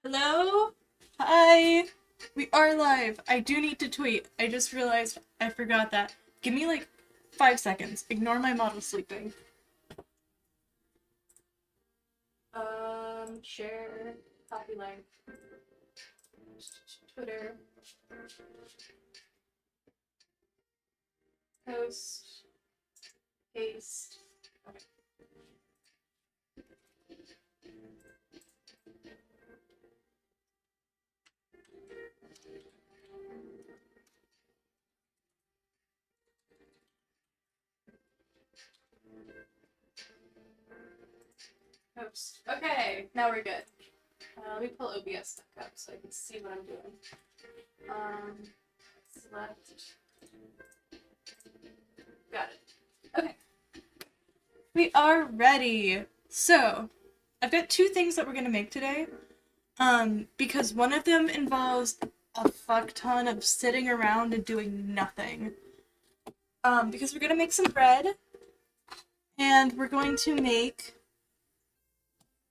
Hello? Hi! We are live. I do need to tweet. I just realized I forgot that. Give me like 5 seconds. Ignore my model sleeping. Share, copy link, Twitter, post, paste. Okay. Post. Okay, now we're good. Let me pull OBS back up so I can see what I'm doing. Select. Got it. Okay. We are ready. So, I've got two things that we're gonna make today. Because one of them involves a fuck ton of sitting around and doing nothing. Because we're gonna make some bread, and we're going to make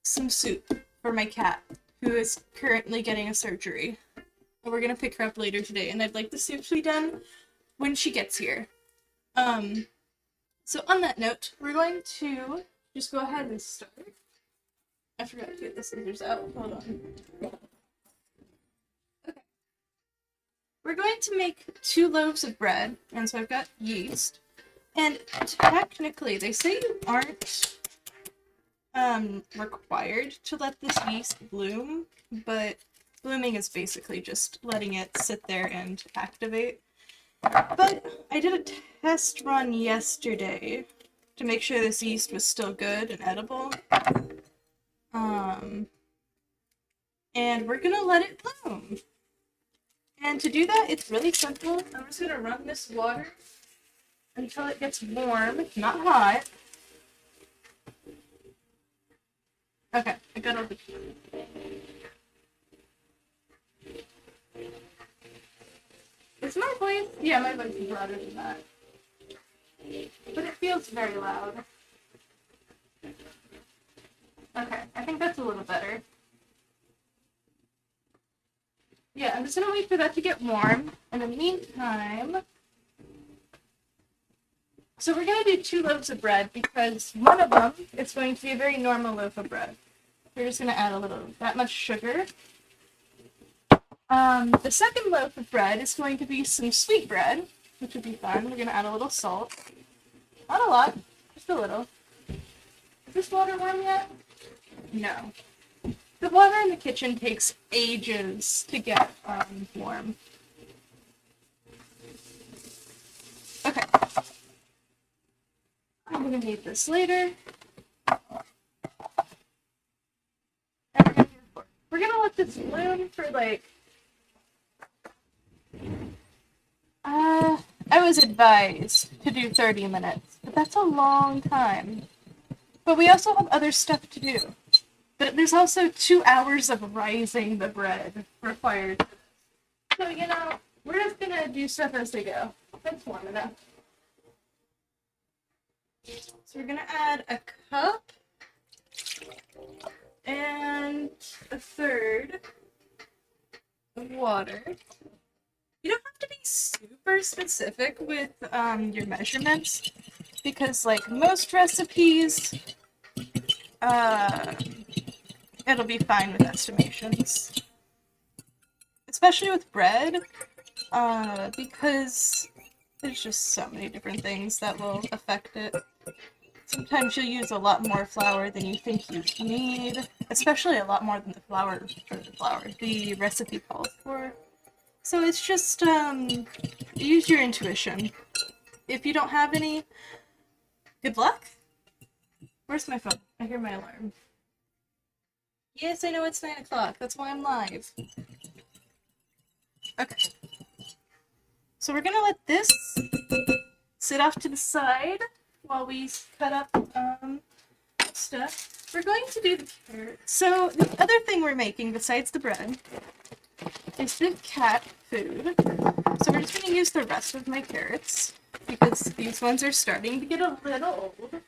some soup for my cat, who is currently getting a surgery. And we're gonna pick her up later today, and I'd like the soup to be done when she gets here. So on that note, we're going to just go ahead and start. I forgot to get the scissors out. Hold on. Okay. We're going to make 2 loaves of bread, and so I've got yeast. And technically, they say you aren't required to let this yeast bloom, but blooming is basically just letting it sit there and activate. But I did a test run yesterday to make sure this yeast was still good and edible. And we're gonna let it bloom. And to do that, it's really simple. I'm just gonna run this water until it gets warm, not hot. Okay, I got all the... Is my voice? Yeah, my voice is louder than that. But it feels very loud. Okay, I think that's a little better. Yeah, I'm just gonna wait for that to get warm. In the meantime... So we're gonna do 2 loaves of bread because one of them is going to be a very normal loaf of bread. We're just gonna add that much sugar. The second loaf of bread is going to be some sweet bread, which would be fun. We're gonna add a little salt. Not a lot, just a little. Is this water warm yet? No. The water in the kitchen takes ages to get warm. Okay. I'm gonna need this later. And we're gonna let this bloom for like... I was advised to do 30 minutes, but that's a long time. But we also have other stuff to do. But there's also 2 hours of rising the bread required. So, we're just gonna do stuff as we go. That's warm enough. So we're gonna add a cup and a third of water. You don't have to be super specific with your measurements, because like most recipes, it'll be fine with estimations. Especially with bread, because there's just so many different things that will affect it. Sometimes you'll use a lot more flour than you think you need, especially a lot more than the recipe calls for. So it's just, use your intuition. If you don't have any, good luck. Where's my phone? I hear my alarm. Yes, I know it's 9 o'clock. That's why I'm live. Okay. So we're gonna let this sit off to the side while we cut up stuff. We're going to do the carrots. So the other thing we're making besides the bread is the cat food. So we're just gonna use the rest of my carrots because these ones are starting to get a little old.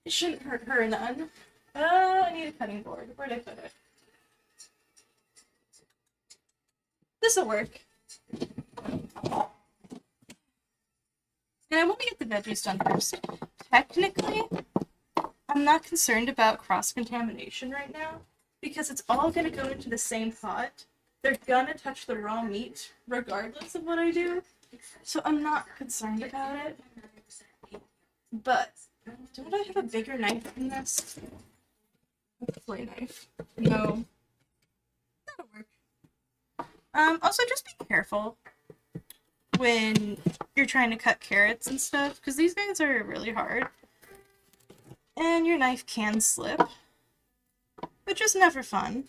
It shouldn't hurt her none. I need a cutting board. Where'd I put it? This'll work. And I want to get the veggies done first. Technically, I'm not concerned about cross-contamination right now because it's all going to go into the same pot. They're going to touch the raw meat regardless of what I do, so I'm not concerned about it. But, don't I have a bigger knife than this? A flay knife. No. That'll work. Also, just be careful when you're trying to cut carrots and stuff, because these guys are really hard. And your knife can slip, which is never fun.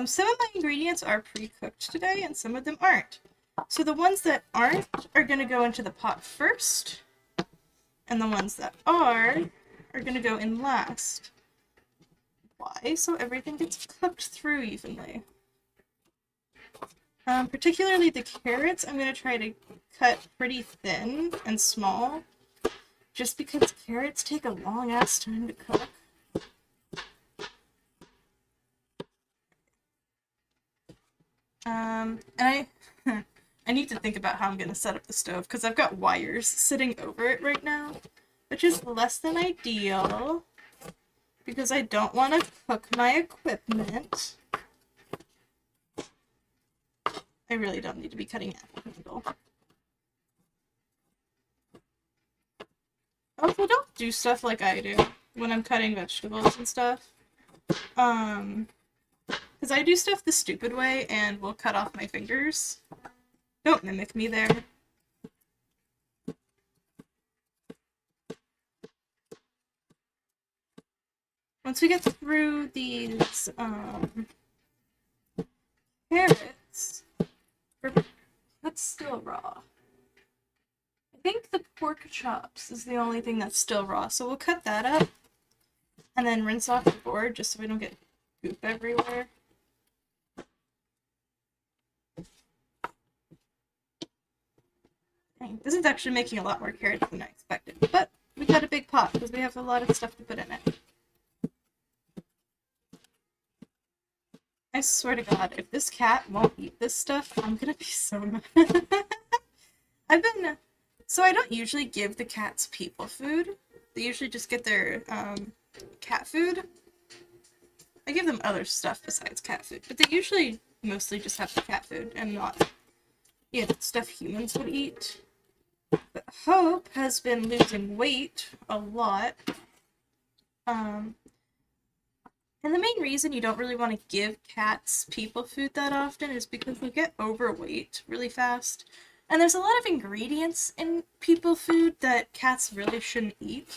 Some of my ingredients are pre-cooked today, and some of them aren't. So the ones that aren't are going to go into the pot first, and the ones that are going to go in last. Why? So everything gets cooked through evenly. Particularly the carrots, I'm going to try to cut pretty thin and small, just because carrots take a long-ass time to cook. And I need to think about how I'm going to set up the stove, because I've got wires sitting over it right now, which is less than ideal, because I don't want to cook my equipment. I really don't need to be cutting apple handle. Also, don't do stuff like I do when I'm cutting vegetables and stuff. Because I do stuff the stupid way and will cut off my fingers. Don't mimic me there. Once we get through these, carrots, that's still raw. I think the pork chops is the only thing that's still raw, so we'll cut that up and then rinse off the board just so we don't get goop everywhere. Dang, this is actually making a lot more carrots than I expected, but we got a big pot because we have a lot of stuff to put in it. I swear to God, if this cat won't eat this stuff, I'm gonna be so mad. So I don't usually give the cats people food. They usually just get their, cat food. I give them other stuff besides cat food, but they usually mostly just have the cat food and not, stuff humans would eat. But Hope has been losing weight a lot. And the main reason you don't really want to give cats people food that often is because they get overweight really fast. And there's a lot of ingredients in people food that cats really shouldn't eat.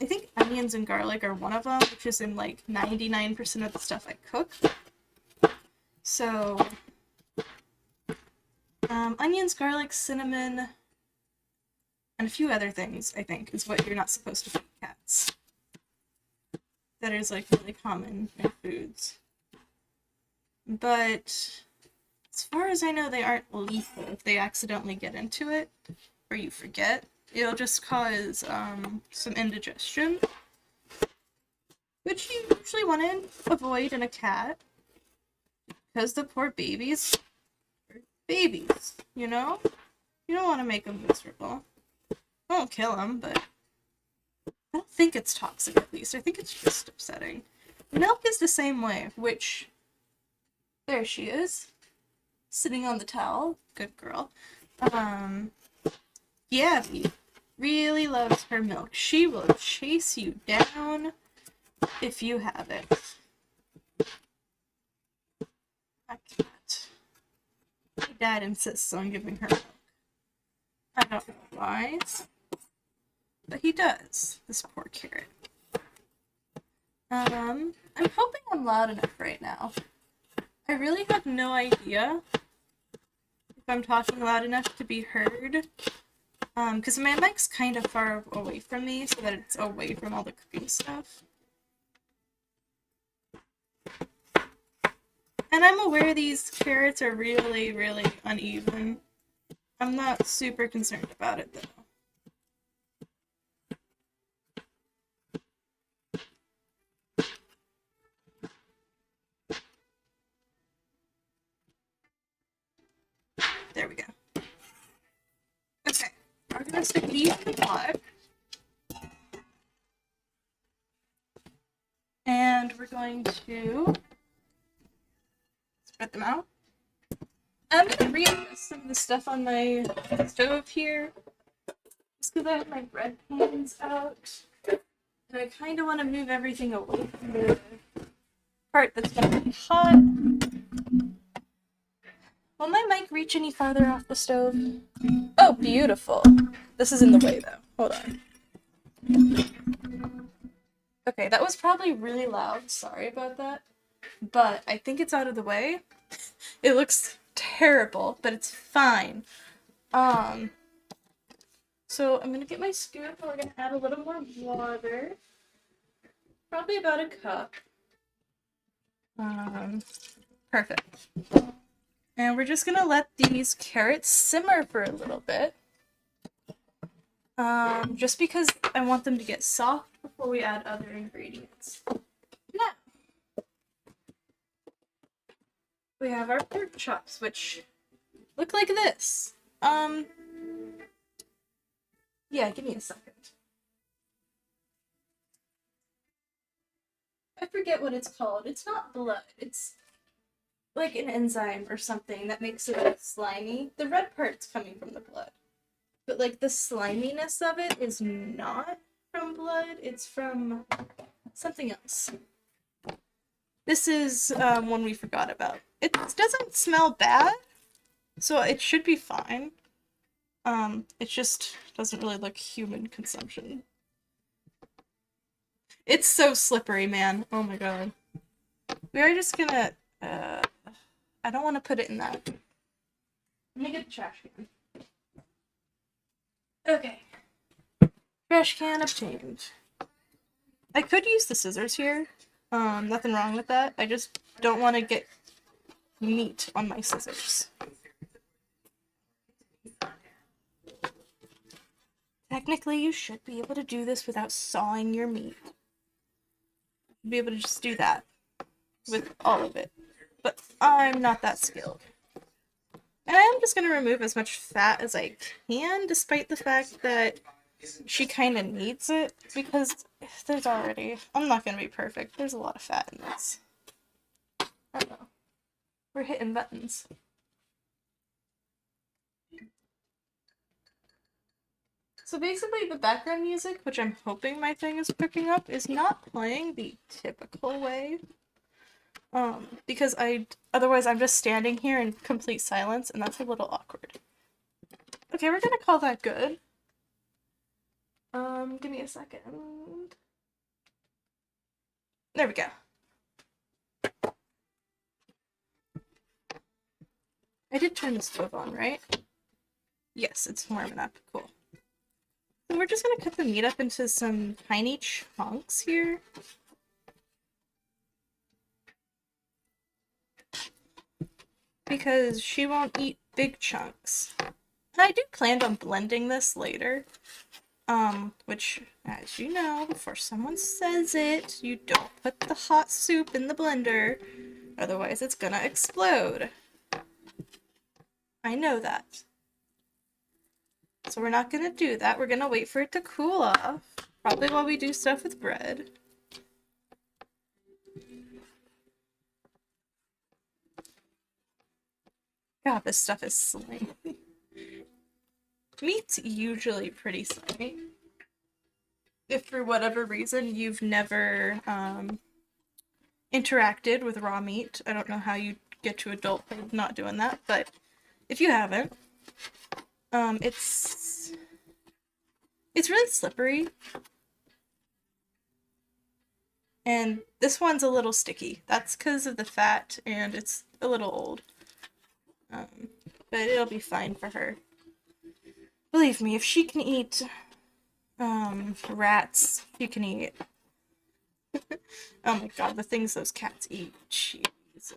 I think onions and garlic are one of them, which is in like 99% of the stuff I cook. So, onions, garlic, cinnamon, and a few other things, I think, is what you're not supposed to feed cats. That is like really common in foods. But as far as I know, they aren't lethal if they accidentally get into it or you forget. It'll just cause some indigestion, which you usually want to avoid in a cat because the poor babies are babies, you know? You don't want to make them miserable. Won't kill them, but I don't think it's toxic, at least. I think it's just upsetting. Milk is the same way, which... There she is. Sitting on the towel. Good girl. Yeah, he really loves her milk. She will chase you down if you have it. I can't. My dad insists on giving her milk. I don't know why. But he does, this poor carrot. I'm hoping I'm loud enough right now. I really have no idea if I'm talking loud enough to be heard. Because my mic's kind of far away from me, so that it's away from all the cooking stuff. And I'm aware these carrots are really, really uneven. I'm not super concerned about it, though. gonna stick these in the pot. And we're going to spread them out. I'm gonna readjust some of the stuff on my stove here. Just because I have my bread pans out. And I kind of want to move everything away from the part that's gonna be hot. Will my mic reach any farther off the stove? Oh, beautiful. This is in the way, though. Hold on. Okay, that was probably really loud. Sorry about that. But I think it's out of the way. It looks terrible, but it's fine. So I'm gonna get my scoop and we're gonna add a little more water. Probably about a cup. Perfect. And we're just gonna let these carrots simmer for a little bit. Just because I want them to get soft before we add other ingredients. Now, we have our pork chops, which look like this. Yeah, give me a second. I forget what it's called. It's not blood. It's like an enzyme or something that makes it slimy. The red part's coming from the blood. But like the sliminess of it is not from blood. It's from something else. This is one we forgot about. It doesn't smell bad, so it should be fine. It just doesn't really look human consumption. It's so slippery, man. Oh my god. We are just gonna, I don't want to put it in that. Let me get the trash can. Okay. Trash can obtained. I could use the scissors here. Nothing wrong with that. I just don't want to get meat on my scissors. Technically, you should be able to do this without sawing your meat. You'd be able to just do that with all of it. But I'm not that skilled. And I am just going to remove as much fat as I can, despite the fact that she kind of needs it, because there's already... I'm not going to be perfect. There's a lot of fat in this. Uh-oh. We're hitting buttons. So basically the background music, which I'm hoping my thing is picking up, is not playing the typical way. Because otherwise I'm just standing here in complete silence, and that's a little awkward. Okay, we're gonna call that good. Give me a second. There we go. I did turn the stove on, right? Yes, it's warming up. Cool. So we're just gonna cut the meat up into some tiny chunks here. Because she won't eat big chunks. And I do plan on blending this later. Which, as you know, before someone says it, you don't put the hot soup in the blender. Otherwise it's gonna explode. I know that. So we're not gonna do that. We're gonna wait for it to cool off. Probably while we do stuff with bread. God, this stuff is slimy. Meat's usually pretty slimy. If for whatever reason you've never interacted with raw meat, I don't know how you get to adulthood not doing that, but if you haven't, it's really slippery. And this one's a little sticky. That's because of the fat, and it's a little old. But it'll be fine for her. Believe me, if she can eat rats, she can eat. Oh my god, the things those cats eat. Jeez.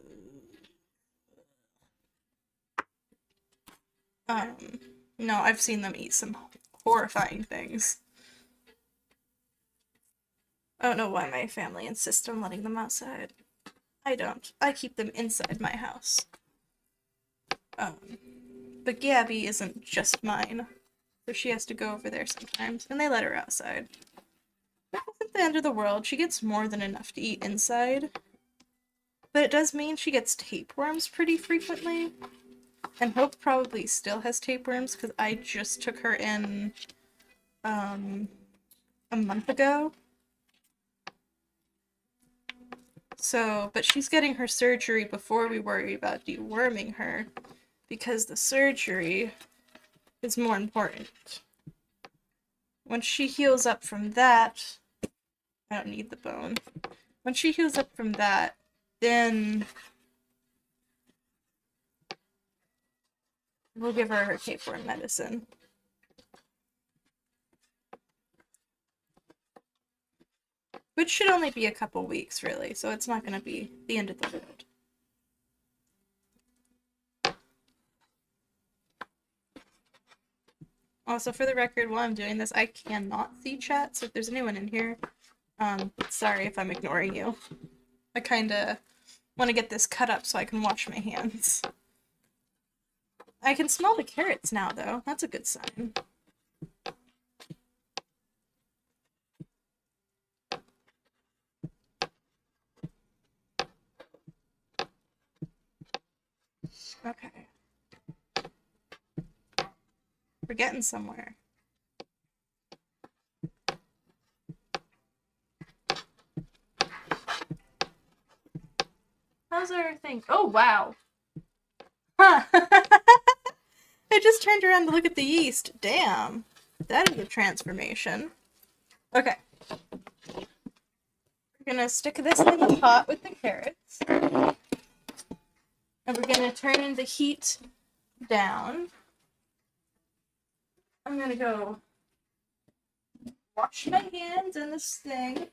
No, I've seen them eat some horrifying things. I don't know why my family insists on letting them outside. I don't. I keep them inside my house. But Gabby isn't just mine. So she has to go over there sometimes, and they let her outside. That isn't the end of the world. She gets more than enough to eat inside. But it does mean she gets tapeworms pretty frequently. And Hope probably still has tapeworms, because I just took her in, a month ago. So, but she's getting her surgery before we worry about deworming her, because the surgery is more important. When she heals up from that, I don't need the bone. When she heals up from that, then we'll give her tapeworm medicine. Which should only be a couple weeks, really, so it's not going to be the end of the world. Also, for the record, while I'm doing this, I cannot see chat, so if there's anyone in here, sorry if I'm ignoring you. I kinda want to get this cut up so I can wash my hands. I can smell the carrots now, though. That's a good sign. Okay. We're getting somewhere. How's our thing? Oh, wow. Huh. I just turned around to look at the yeast. Damn. That is a transformation. Okay. We're gonna stick this in the pot with the carrots. And we're gonna turn the heat down. I'm gonna go wash my hands in this thing.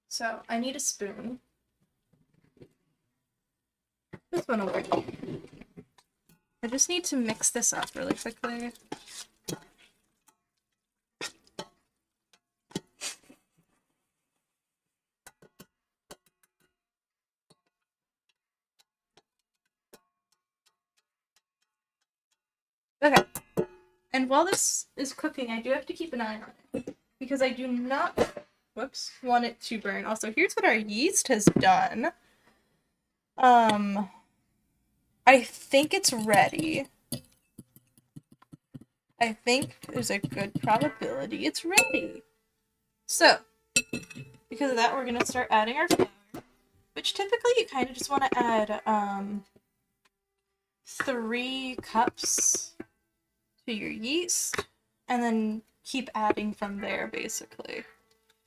So, I need a spoon. This one will work. I just need to mix this up really quickly. Okay. And while this is cooking, I do have to keep an eye on it, because I do not, want it to burn. Also, here's what our yeast has done. I think it's ready. I think there's a good probability it's ready. So, because of that, we're gonna start adding our flour, which typically you kind of just want to add, 3 cups to your yeast, and then keep adding from there, basically.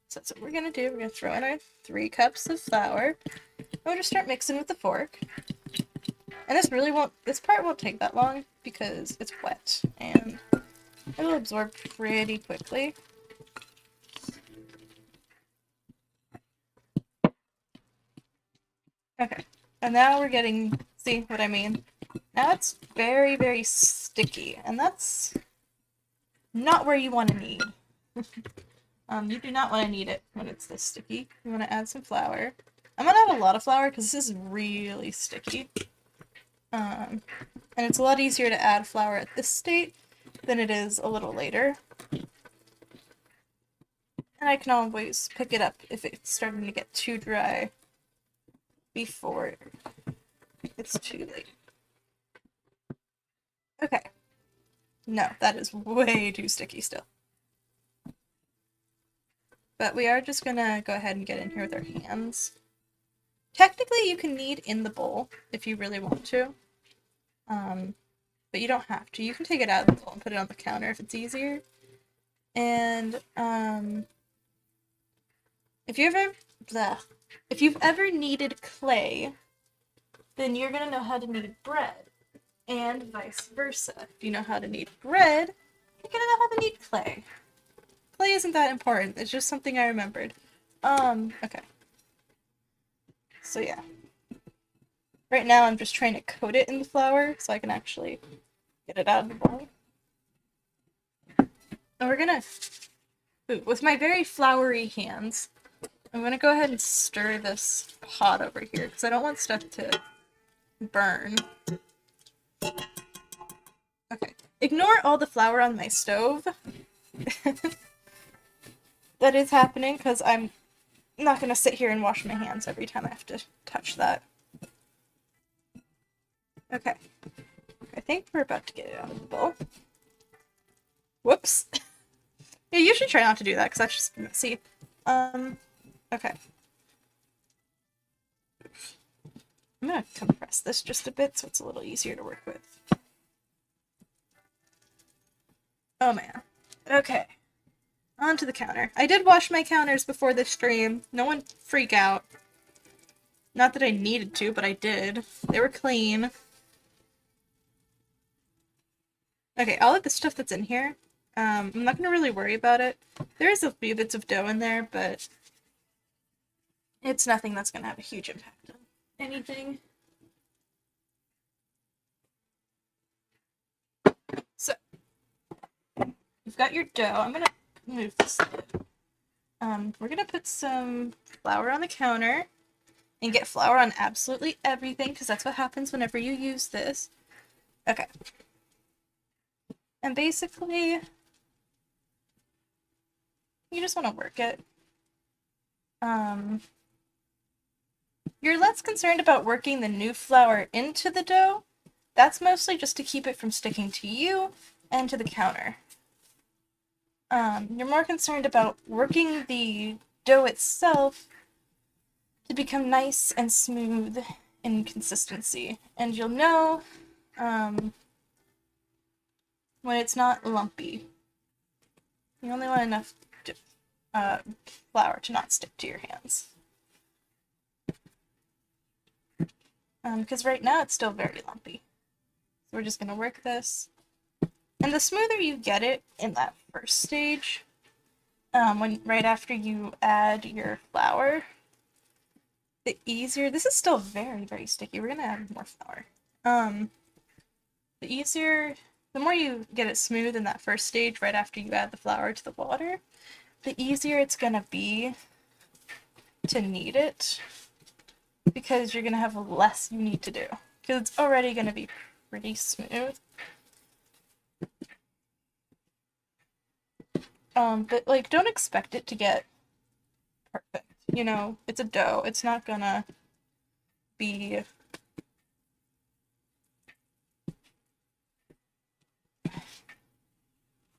So that's what we're gonna do. We're gonna throw in our 3 cups of flour, and we'll just start mixing with the fork. And this part won't take that long, because it's wet, and it'll absorb pretty quickly. Okay, and now we're getting, see what I mean? Now it's very, very sticky, and that's not where you want to knead. You do not want to knead it when it's this sticky. You want to add some flour. I'm going to add a lot of flour because this is really sticky. And it's a lot easier to add flour at this state than it is a little later. And I can always pick it up if it's starting to get too dry before it's too late. Okay. No, that is way too sticky still. But we are just gonna go ahead and get in here with our hands. Technically, you can knead in the bowl if you really want to. But you don't have to. You can take it out of the bowl and put it on the counter if it's easier. And, if you've ever kneaded clay, then you're gonna know how to knead bread. and vice versa. If you know how to knead bread, you're gonna know how to knead clay. Clay isn't that important, it's just something I remembered. Okay. So yeah. Right now I'm just trying to coat it in the flour so I can actually get it out of the bowl. And we're gonna, with my very floury hands, I'm gonna go ahead and stir this pot over here because I don't want stuff to burn. Okay. Ignore all the flour on my stove. That is happening because I'm not gonna sit here and wash my hands every time I have to touch that. Okay. I think we're about to get it out of the bowl. Whoops. Yeah, you should try not to do that because that's just messy. Okay. I'm gonna compress this just a bit so it's a little easier to work with. Oh man. Okay. Onto the counter. I did wash my counters before the stream. No one freak out. Not that I needed to, but I did. They were clean. Okay, all of the stuff that's in here, I'm not gonna really worry about it. There is a few bits of dough in there, but it's nothing that's gonna have a huge impact on anything. So, you've got your dough. I'm gonna move this a bit. We're gonna put some flour on the counter and get flour on absolutely everything because that's what happens whenever you use this. Okay. And basically, you just want to work it. You're less concerned about working the new flour into the dough. That's mostly just to keep it from sticking to you and to the counter. You're more concerned about working the dough itself to become nice and smooth in consistency. And you'll know when it's not lumpy. You only want enough flour to not stick to your hands. Because right now it's still very lumpy. So we're just going to work this. And the smoother you get it in that first stage, right after you add your flour, the easier. This is still very, very sticky. We're going to add more flour. The more you get it smooth in that first stage, right after you add the flour to the water, the easier it's going to be to knead it, because you're going to have less you need to do, because it's already going to be pretty smooth. But, like, don't expect it to get perfect. You know, it's a dough. It's not gonna be...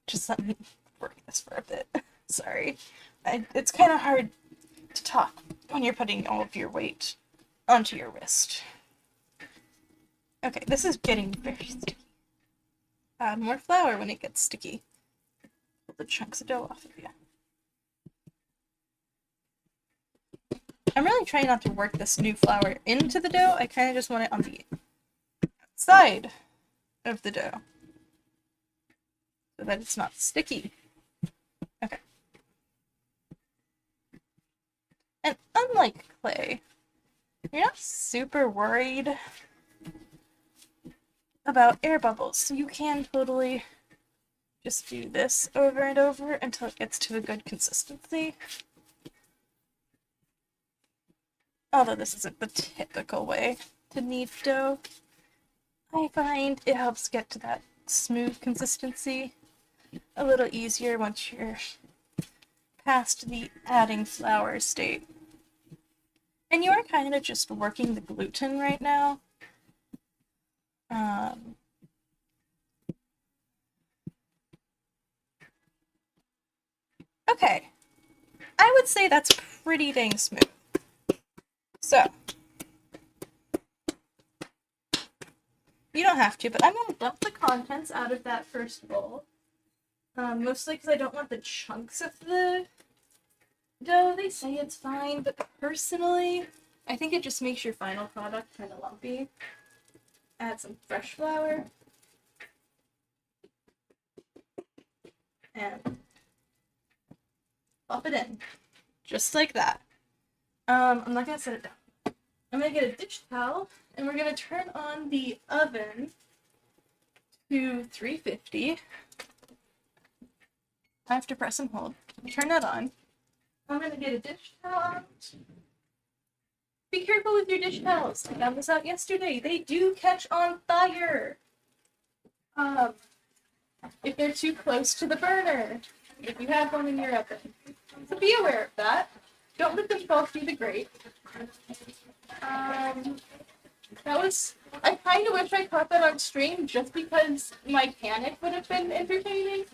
Just let me work this for a bit. Sorry. It's kind of hard to talk when you're putting all of your weight onto your wrist. Okay, this is getting very sticky. Add more flour when it gets sticky. Pull the chunks of dough off of you. I'm really trying not to work this new flour into the dough. I kind of just want it on the outside of the dough so that it's not sticky. Okay. And unlike clay, you're not super worried about air bubbles, so you can totally just do this over and over until it gets to a good consistency. Although this isn't the typical way to knead dough, I find it helps get to that smooth consistency a little easier once you're past the adding flour state. And you are kind of just working the gluten right now. Okay. I would say that's pretty dang smooth. So, you don't have to, but I'm going to dump the contents out of that first bowl. Mostly because I don't want the chunks of the dough. They say it's fine, but personally, I think it just makes your final product kind of lumpy. add some fresh flour. And pop it in. Just like that. I'm not gonna set it down. I'm gonna get a dish towel and we're gonna turn on the oven to 350. I have to press and hold. Turn that on. I'm gonna get a dish towel out. Be careful with your dish towels. I found this out yesterday. They do catch on fire. If they're too close to the burner. If you have one in your oven. So be aware of that. Don't let them fall through the grate. I kind of wish I caught that on stream just because my panic would have been entertaining.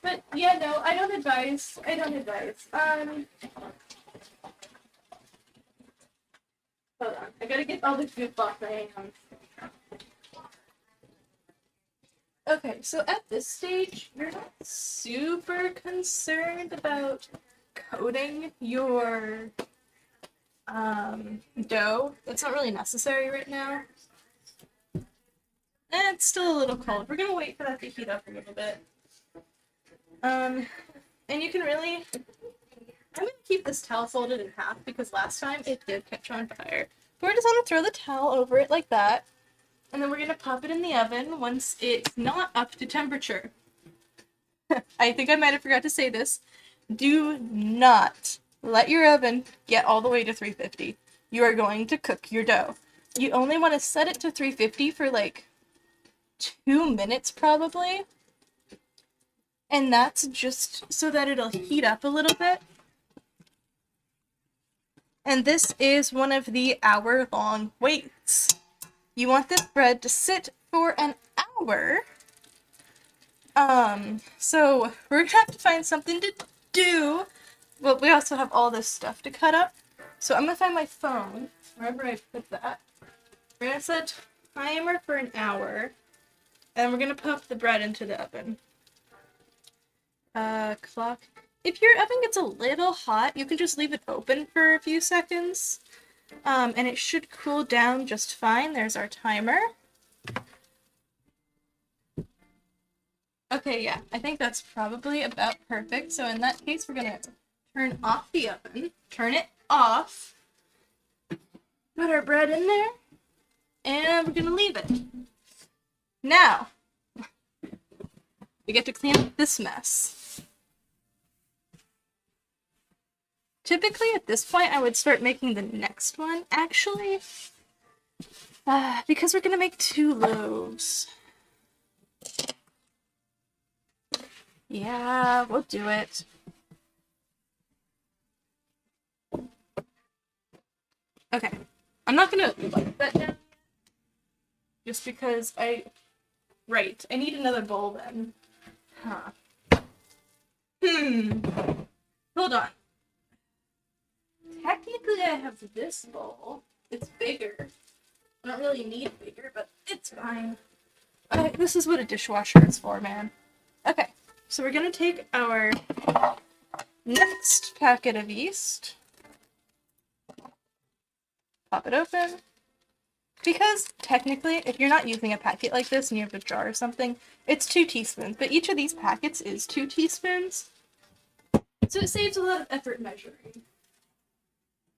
But yeah, no, I don't advise. Hold on. I gotta get all the goop off my hands. Okay, so at this stage, you're not super concerned about coating your dough. That's not really necessary right now. And it's still a little cold. We're gonna wait for that to heat up a little bit. And you can really... I'm gonna keep this towel folded in half because last time it did catch on fire. We're just gonna throw the towel over it like that. And then we're gonna pop it in the oven once it's not up to temperature. I think I might have forgot to say this. Do not let your oven get all the way to 350. You are going to cook your dough. You only want to set it to 350 for like 2 minutes probably. And that's just so that it'll heat up a little bit. And this is one of the hour-long waits. You want this bread to sit for an hour. So we're gonna have to find something to do. Well, we also have all this stuff to cut up. So I'm gonna find my phone, wherever I put that. We're gonna set a timer for an hour. And we're gonna pop the bread into the oven. Clock. If your oven gets a little hot, you can just leave it open for a few seconds. And it should cool down just fine. There's our timer. Okay, yeah, I think that's probably about perfect. So in that case, we're gonna turn off the oven, turn it off, put our bread in there, and we're gonna leave it. Now, we get to clean up this mess. Typically, at this point, I would start making the next one, actually, because we're gonna make 2 loaves. Yeah, we'll do it. Okay, I'm not gonna wipe that down, just because right, I need another bowl then. Huh. Hold on. Technically, I have this bowl. It's bigger. I don't really need bigger, but it's fine. This is what a dishwasher is for, man. Okay, so we're gonna take our next packet of yeast. Pop it open. Because, technically, if you're not using a packet like this and you have a jar or something, it's 2 teaspoons. But each of these packets is 2 teaspoons. So it saves a lot of effort measuring.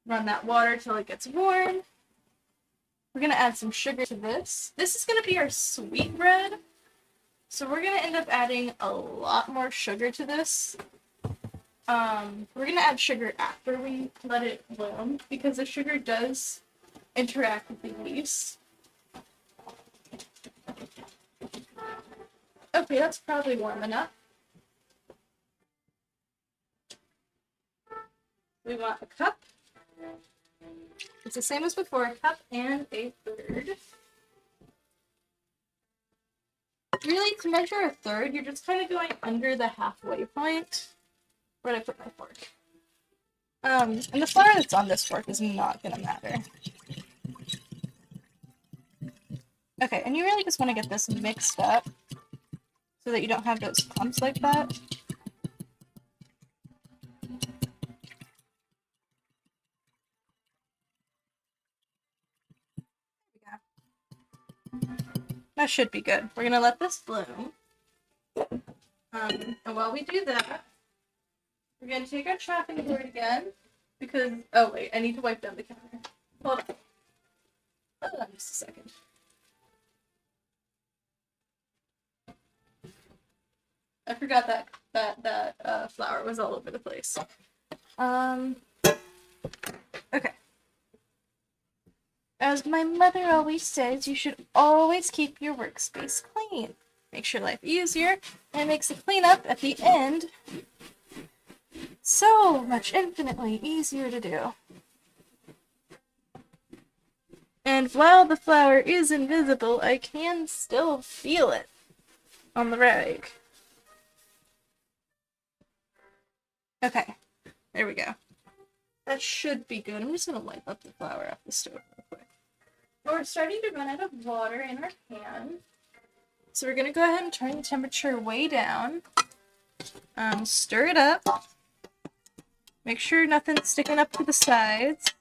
Run that water till it gets warm. We're going to add some sugar to this. This is going to be our sweet bread. So we're going to end up adding a lot more sugar to this. We're going to add sugar after we let it bloom, because the sugar does interact with the yeast. Okay, that's probably warm enough. We want a cup. It's the same as before, a cup and a third. Really, to measure a third, you're just kind of going under the halfway point. Where did I put my fork? And the flour that's on this fork is not gonna matter. Okay, and you really just want to get this mixed up so that you don't have those clumps like that. There we go. That should be good. We're gonna let this bloom. And while we do that, we're gonna take our chopping board again, because, oh wait, I need to wipe down the counter. Hold on. Hold on just a second. I forgot that flour was all over the place. Okay. As my mother always says, you should always keep your workspace clean. Makes your life easier, and it makes the cleanup at the end so much infinitely easier to do. And while the flour is invisible, I can still feel it on the rag. Okay, there we go. That should be good. I'm just gonna wipe up the flour off the stove real quick. We're starting to run out of water in our pan. So we're gonna go ahead and turn the temperature way down. Stir it up. Make sure nothing's sticking up to the sides.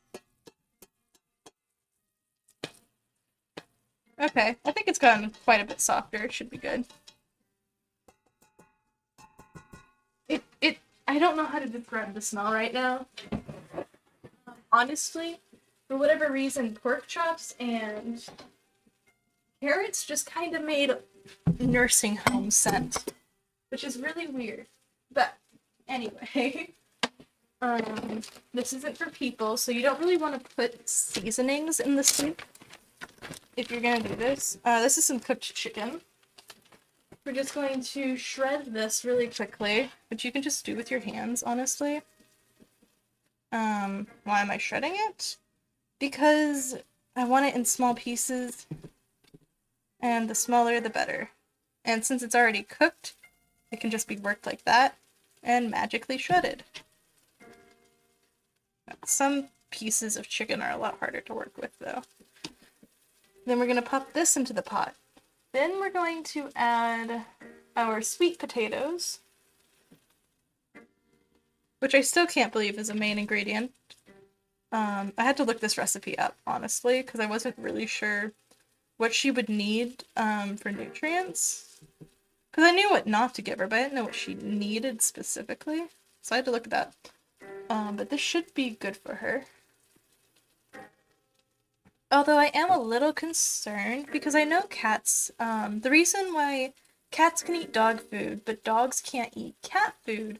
Okay, I think it's gotten quite a bit softer. It should be good. I don't know how to describe the smell right now. Honestly, for whatever reason, pork chops and carrots just kind of made nursing home scent, which is really weird. But anyway, this isn't for people, so you don't really want to put seasonings in the soup if you're gonna do this. This is some cooked chicken. We're just going to shred this really quickly, which you can just do with your hands, honestly. Why am I shredding it? Because I want it in small pieces, and the smaller the better. And since it's already cooked, it can just be worked like that, and magically shredded. Some pieces of chicken are a lot harder to work with, though. Then we're going to pop this into the pot. Then we're going to add our sweet potatoes, which I still can't believe is a main ingredient. I had to look this recipe up, honestly, because I wasn't really sure what she would need for nutrients. Because I knew what not to give her, but I didn't know what she needed specifically. So I had to look it up. But this should be good for her. Although I am a little concerned, because I know cats, the reason why cats can eat dog food, but dogs can't eat cat food,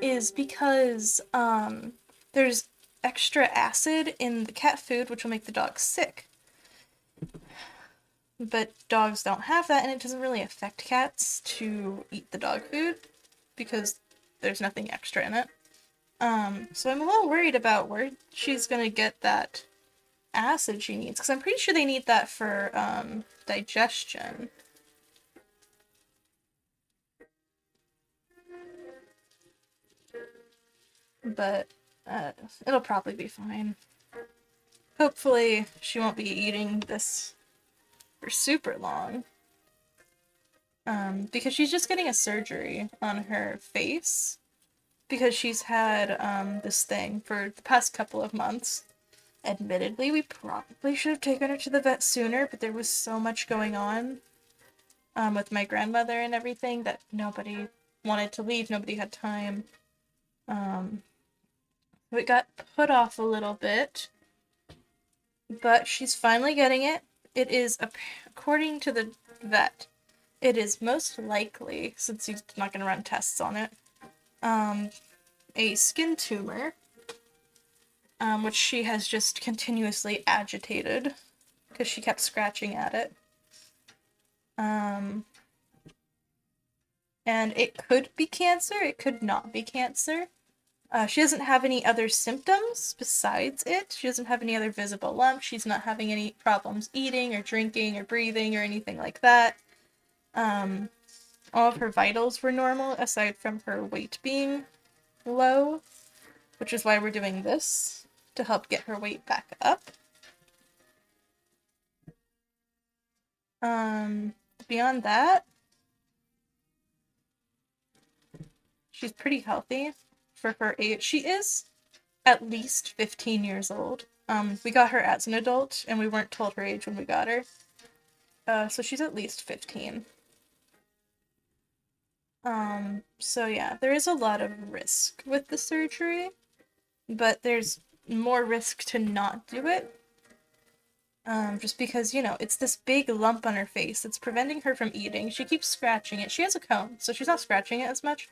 is because there's extra acid in the cat food, which will make the dog sick. But dogs don't have that, and it doesn't really affect cats to eat the dog food, because there's nothing extra in it. So I'm a little worried about where she's gonna get that acid she needs, because I'm pretty sure they need that for digestion. But it'll probably be fine. Hopefully she won't be eating this for super long. Because she's just getting a surgery on her face, because she's had this thing for the past couple of months. Admittedly, we probably should have taken her to the vet sooner, but there was so much going on with my grandmother and everything that nobody wanted to leave. Nobody had time. It got put off a little bit, but she's finally getting it. It is, according to the vet, it is most likely, since he's not going to run tests on it, a skin tumor. Which she has just continuously agitated, because she kept scratching at it. And it could be cancer, it could not be cancer. She doesn't have any other symptoms besides it. She doesn't have any other visible lumps. She's not having any problems eating or drinking or breathing or anything like that. All of her vitals were normal, aside from her weight being low, which is why we're doing this, to help get her weight back up. Beyond that, she's pretty healthy for her age. She is at least 15 years old. We got her as an adult, and we weren't told her age when we got her. So she's at least 15. So yeah, there is a lot of risk with the surgery, but there's more risk to not do it. Just because, you know, it's this big lump on her face that's preventing her from eating. She keeps scratching it. She has a cone, so she's not scratching it as much.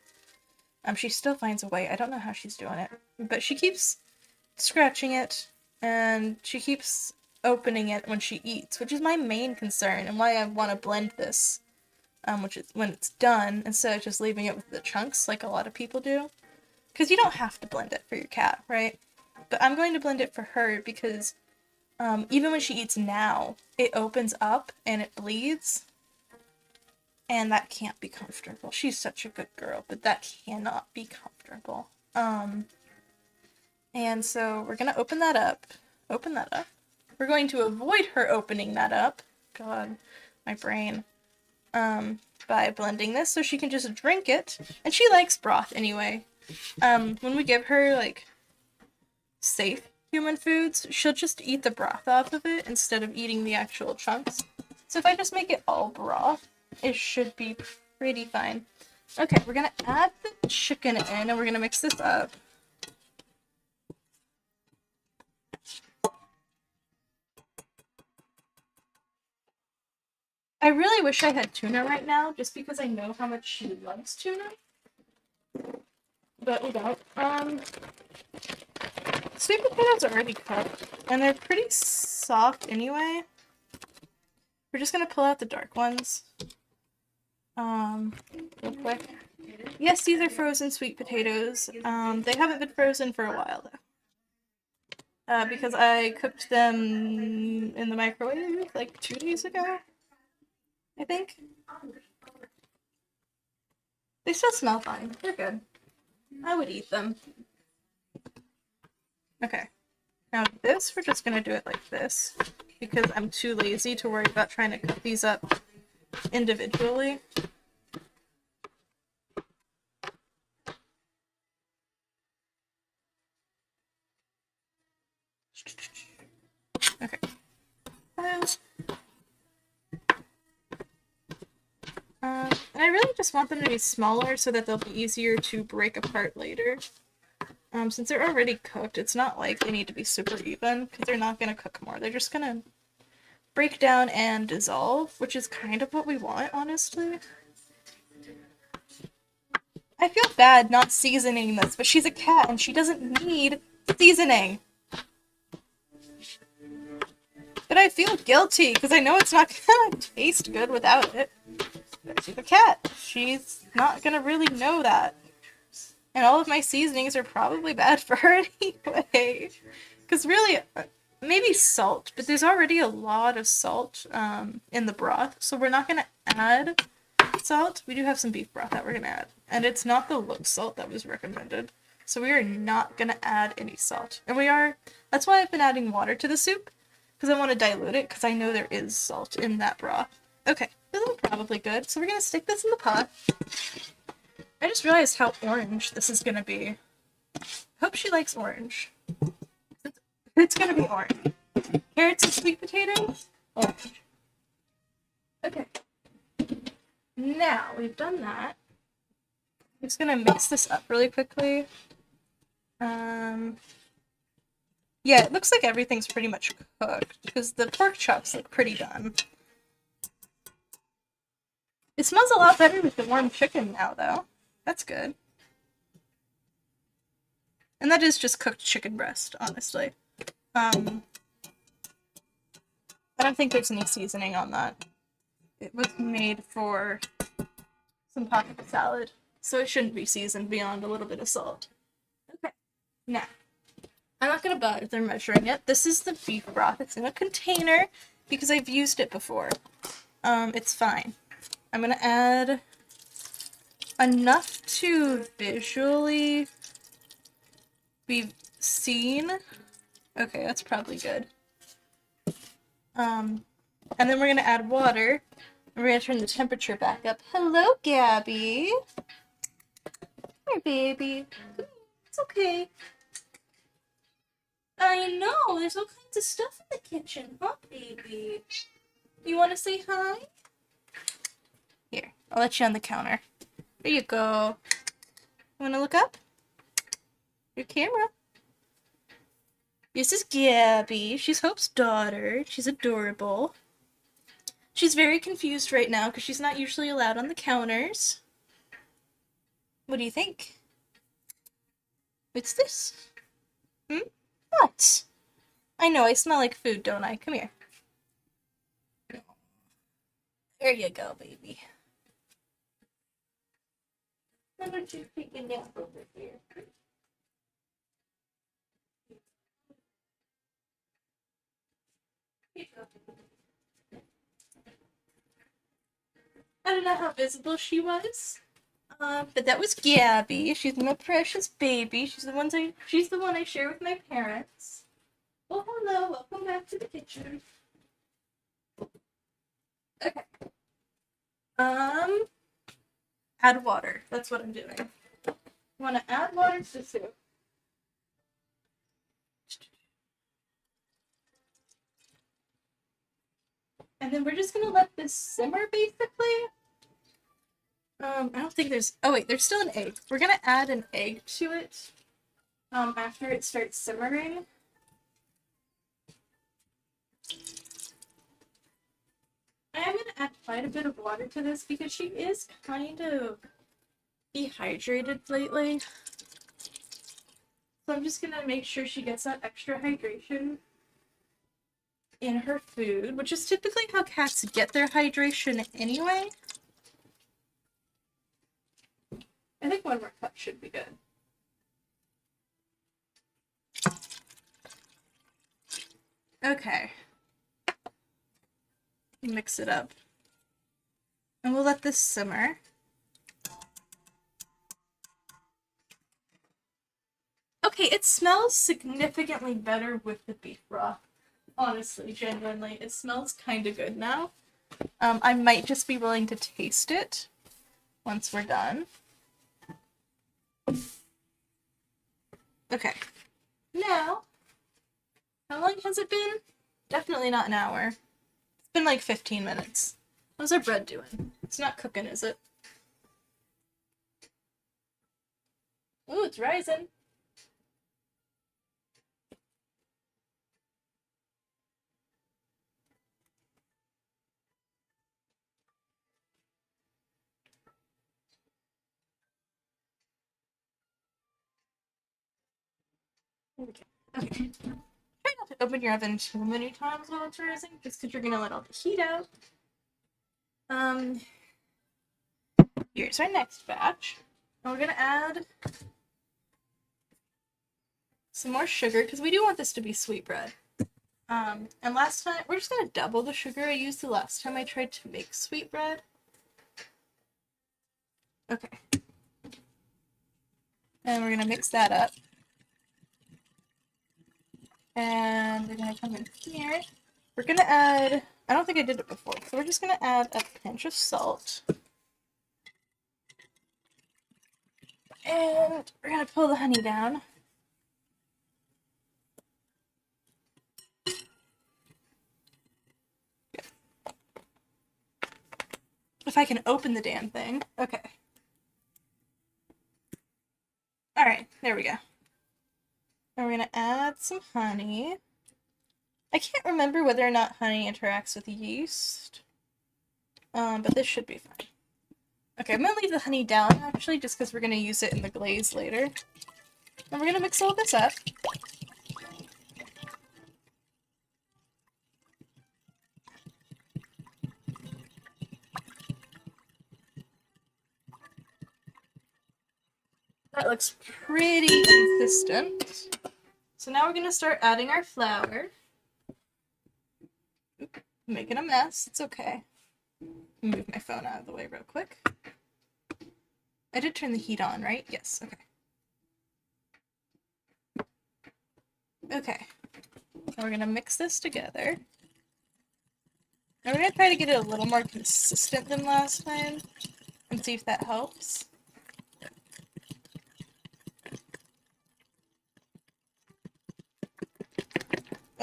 She still finds a way. I don't know how she's doing it, but she keeps scratching it, and she keeps opening it when she eats, which is my main concern and why I want to blend this, which is when it's done, instead of just leaving it with the chunks like a lot of people do. Because you don't have to blend it for your cat, right? But I'm going to blend it for her because even when she eats now, it opens up and it bleeds. And that can't be comfortable. She's such a good girl, but that cannot be comfortable. And so we're gonna open that up. Open that up. We're going to avoid her opening that up. God, my brain. By blending this so she can just drink it. And she likes broth anyway. When we give her, like, safe human foods, she'll just eat the broth off of it instead of eating the actual chunks. So if I just make it all broth, it should be pretty fine. Okay, we're gonna add the chicken in and we're gonna mix this up. I really wish I had tuna right now, just because I know how much she loves tuna. But we don't. Sweet potatoes are already cooked, and they're pretty soft anyway. We're just gonna pull out the dark ones. Real quick. Yes, these are frozen sweet potatoes. They haven't been frozen for a while, though. Because I cooked them in the microwave, like 2 days ago, I think. They still smell fine. They're good. I would eat them. Okay. Now this, we're just gonna do it like this, because I'm too lazy to worry about trying to cut these up individually. Okay. And I really just want them to be smaller so that they'll be easier to break apart later. Since they're already cooked, it's not like they need to be super even, because they're not going to cook more. They're just going to break down and dissolve, which is kind of what we want, honestly. I feel bad not seasoning this, but she's a cat and she doesn't need seasoning. But I feel guilty, because I know it's not going to taste good without it. But she's a cat. She's not going to really know that. And all of my seasonings are probably bad for her anyway. Because really, maybe salt, but there's already a lot of salt in the broth, so we're not going to add salt. We do have some beef broth that we're going to add. And it's not the look salt that was recommended. So we are not going to add any salt. And that's why I've been adding water to the soup, because I want to dilute it, because I know there is salt in that broth. Okay, this is probably good. So we're going to stick this in the pot. I just realized how orange this is gonna be. Hope she likes orange. It's gonna be orange. Carrots and sweet potatoes? Orange. Okay. Now, we've done that. I'm just gonna mix this up really quickly. Yeah, it looks like everything's pretty much cooked, because the pork chops look pretty done. It smells a lot better with the warm chicken now, though. That's good. And that is just cooked chicken breast, honestly. I don't think there's any seasoning on that. It was made for some pocket salad, so it shouldn't be seasoned beyond a little bit of salt. Okay, now, I'm not going to bother measuring it. This is the beef broth. It's in a container, because I've used it before. It's fine. I'm going to add enough to visually be seen. Okay, that's probably good. And then we're gonna add water. We're gonna turn the temperature back up. Hello, Gabby. Come here, baby. It's okay. I know, there's all kinds of stuff in the kitchen, huh, baby? You want to say hi? Here, I'll let you on the counter. There you go. You want to look up? Your camera. This is Gabby. She's Hope's daughter. She's adorable. She's very confused right now because she's not usually allowed on the counters. What do you think? What's this? What? I know, I smell like food, don't I? Come here. There you go, baby. Why don't you take a nap over here? I don't know how visible she was, but that was Gabby. She's my precious baby. She's the one I share with my parents. Well, hello, welcome back to the kitchen. Okay. Add water. That's what I'm doing. You want to add water to the soup. And then we're just gonna let this simmer, basically. I don't think there's... Oh, wait, there's still an egg. We're gonna add an egg to it, after it starts simmering. I am gonna add quite a bit of water to this because she is kind of dehydrated lately. So I'm just gonna make sure she gets that extra hydration in her food, which is typically how cats get their hydration anyway. I think 1 more cup should be good. Okay. Mix it up. And we'll let this simmer. Okay, it smells significantly better with the beef broth. Honestly, genuinely, it smells kind of good now. I might just be willing to taste it once we're done. Okay. Now, how long has it been? Definitely not an hour. It's been like 15 minutes. How's our bread doing? It's not cooking, is it? Ooh, it's rising. Okay. Try not to open your oven too many times while it's rising, just because you're gonna let all the heat out. Here's our next batch. And we're gonna add some more sugar, because we do want this to be sweetbread. And last time, we're just gonna double the sugar I used the last time I tried to make sweetbread. Okay. And we're gonna mix that up. And we're gonna come in here. We're gonna add, I don't think I did it before, so we're just gonna add a pinch of salt. And we're gonna pull the honey down. If I can open the damn thing. Okay. Alright, there we go. And we're gonna add some honey. I can't remember whether or not honey interacts with yeast. But this should be fine. Okay, I'm gonna leave the honey down, actually, just because we're gonna use it in the glaze later. And we're gonna mix all this up. That looks pretty consistent. So now we're gonna start adding our flour. Oop, making a mess, it's okay. Move my phone out of the way real quick. I did turn the heat on, right? Yes, okay. Okay. Now we're gonna mix this together. Now we're gonna try to get it a little more consistent than last time and see if that helps.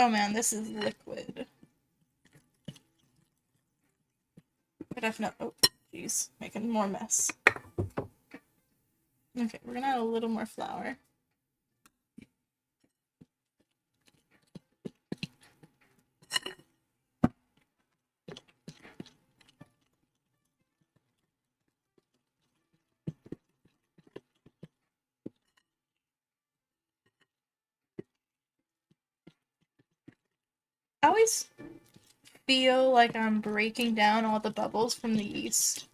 Oh man, this is liquid. gonna have no. Oh, jeez, making more mess. Okay, we're gonna add a little more flour. I always feel like I'm breaking down all the bubbles from the yeast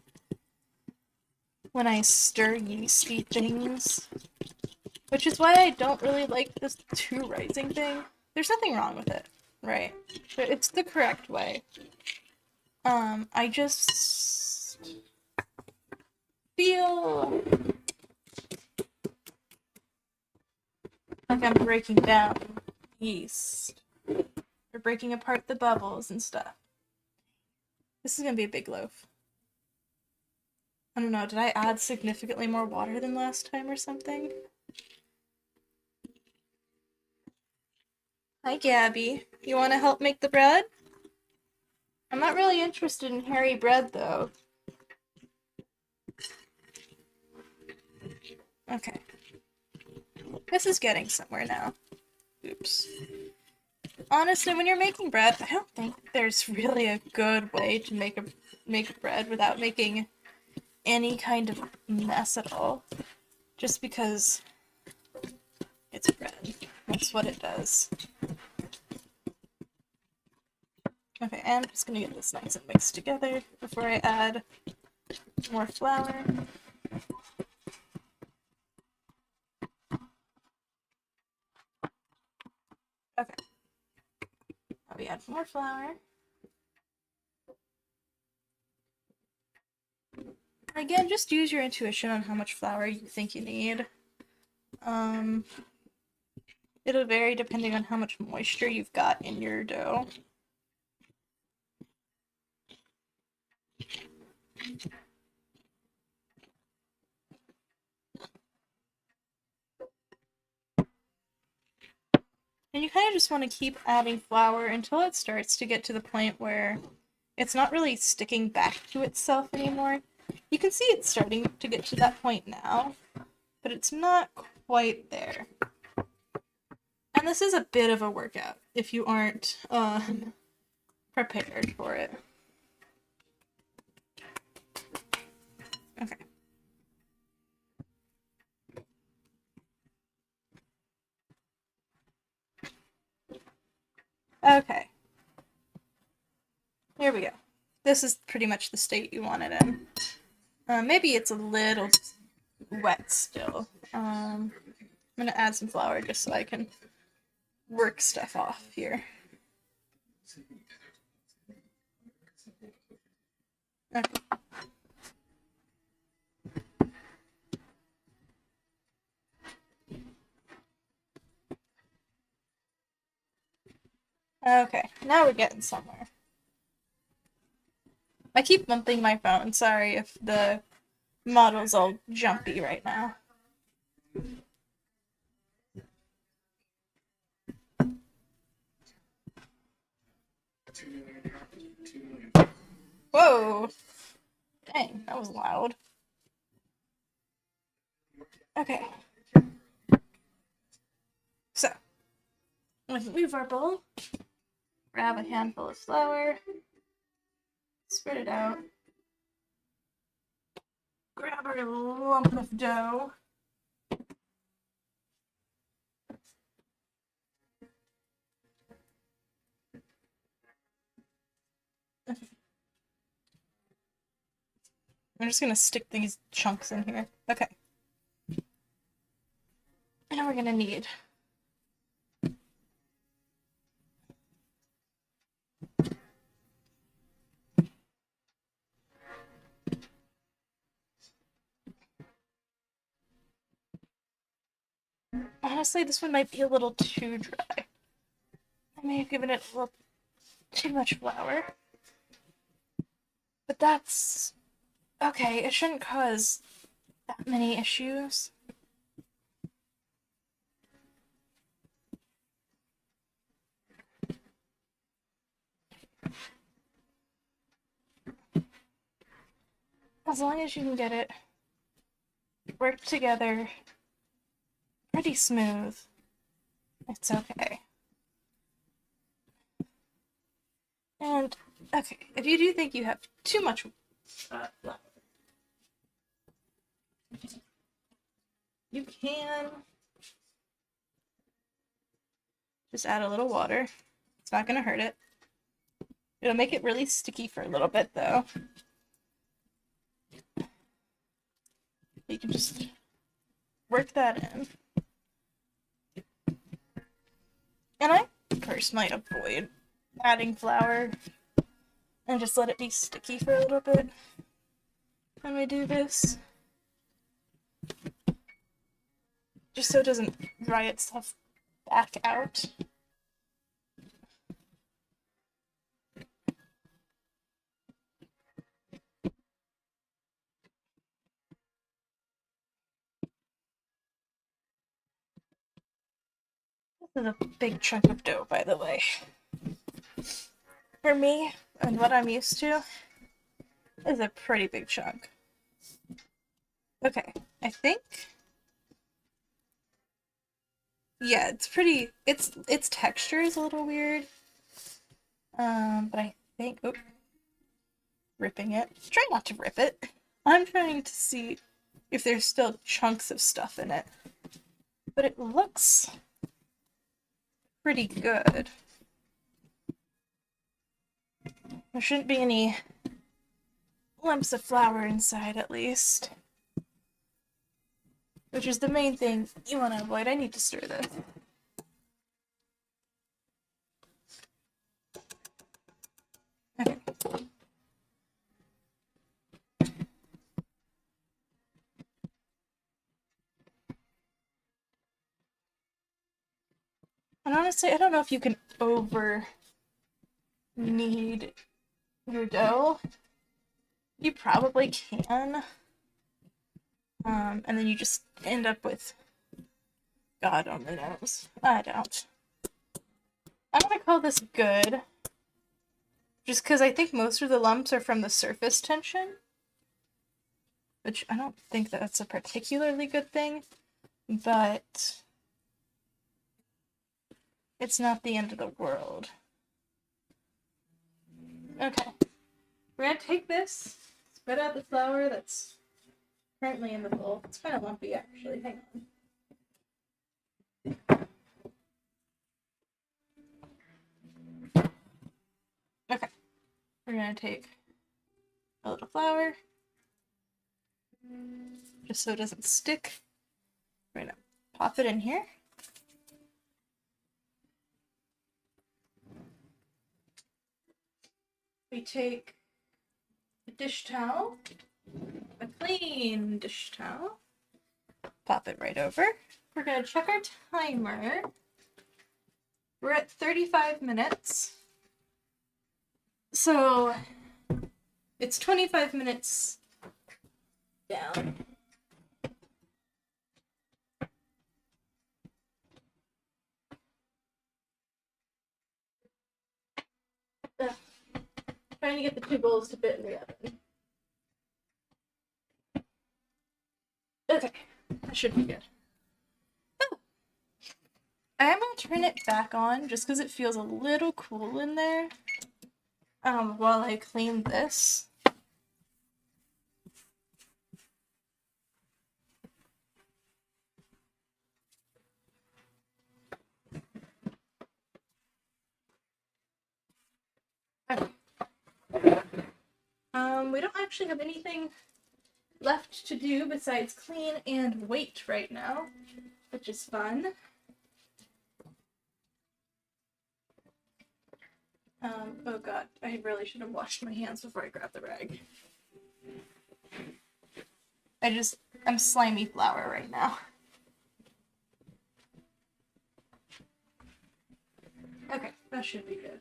when I stir yeasty things, which is why I don't really like this 2 rising thing. There's nothing wrong with it, right? But it's the correct way. I just feel like I'm breaking down yeast. Or breaking apart the bubbles and stuff. This is gonna be a big loaf. I don't know, did I add significantly more water than last time or something? Hi, Gabby. You want to help make the bread? I'm not really interested in hairy bread, though. Okay. This is getting somewhere now. Oops. Honestly, when you're making bread, I don't think there's really a good way to make bread without making any kind of mess at all. Just because it's bread. That's what it does. Okay, and I'm just gonna get this nice and mixed together before I add more flour. Okay. Now we add more flour. Again, just use your intuition on how much flour you think you need. It'll vary depending on how much moisture you've got in your dough. And you kind of just want to keep adding flour until it starts to get to the point where it's not really sticking back to itself anymore. You can see it's starting to get to that point now, but it's not quite there. And this is a bit of a workout if you aren't prepared for it. Okay. Okay. Here we go. This is pretty much the state you want it in. Maybe it's a little wet still. I'm gonna add some flour just so I can work stuff off here. Okay. Okay, now we're getting somewhere. I keep bumping my phone. Sorry if the model's all jumpy right now. Whoa! Dang, that was loud. Okay. So, let's move our bowl. Grab a handful of flour. Spread it out. Grab our lump of dough. I'm just gonna stick these chunks in here. Okay. Now we're gonna need honestly, this one might be a little too dry. I may have given it a little too much flour. But that's okay, it shouldn't cause that many issues. as long as you can get it work together pretty smooth, it's okay. And, okay, if you do think you have too much flour, you can just add a little water. It's not going to hurt it. It'll make it really sticky for a little bit, though. You can just work that in. And I personally avoid adding flour and just let it be sticky for a little bit when we do this. Just so it doesn't dry itself back out. This is a big chunk of dough, by the way. For me, and what I'm used to, is a pretty big chunk. Okay, I think... yeah, it's pretty... its texture is a little weird. But I think... oh, ripping it. Try not to rip it. I'm trying to see if there's still chunks of stuff in it. But it looks pretty good. There shouldn't be any lumps of flour inside, at least. Which is the main thing you want to avoid. I need to stir this. Okay. And honestly, I don't know if you can over knead your dough. You probably can. And then you just end up with God only knows. I don't. I'm gonna call this good. Just because I think most of the lumps are from the surface tension. Which I don't think that's a particularly good thing. But it's not the end of the world. Okay. We're gonna take this, spread out the flour that's currently in the bowl. It's kind of lumpy, actually. Hang on. Okay. We're gonna take a little flour, just so it doesn't stick. We're gonna pop it in here. We take a dish towel, a clean dish towel, pop it right over. We're gonna check our timer. We're at 35 minutes. So it's 25 minutes down. Trying to get the two bowls to fit in the oven. Okay, that should be good. Oh. I am going to turn it back on just because it feels a little cool in there while I clean this. Okay. We don't actually have anything left to do besides clean and wait right now, which is fun. Oh god, I really should have washed my hands before I grabbed the rag. I'm slimy flour right now. Okay, that should be good.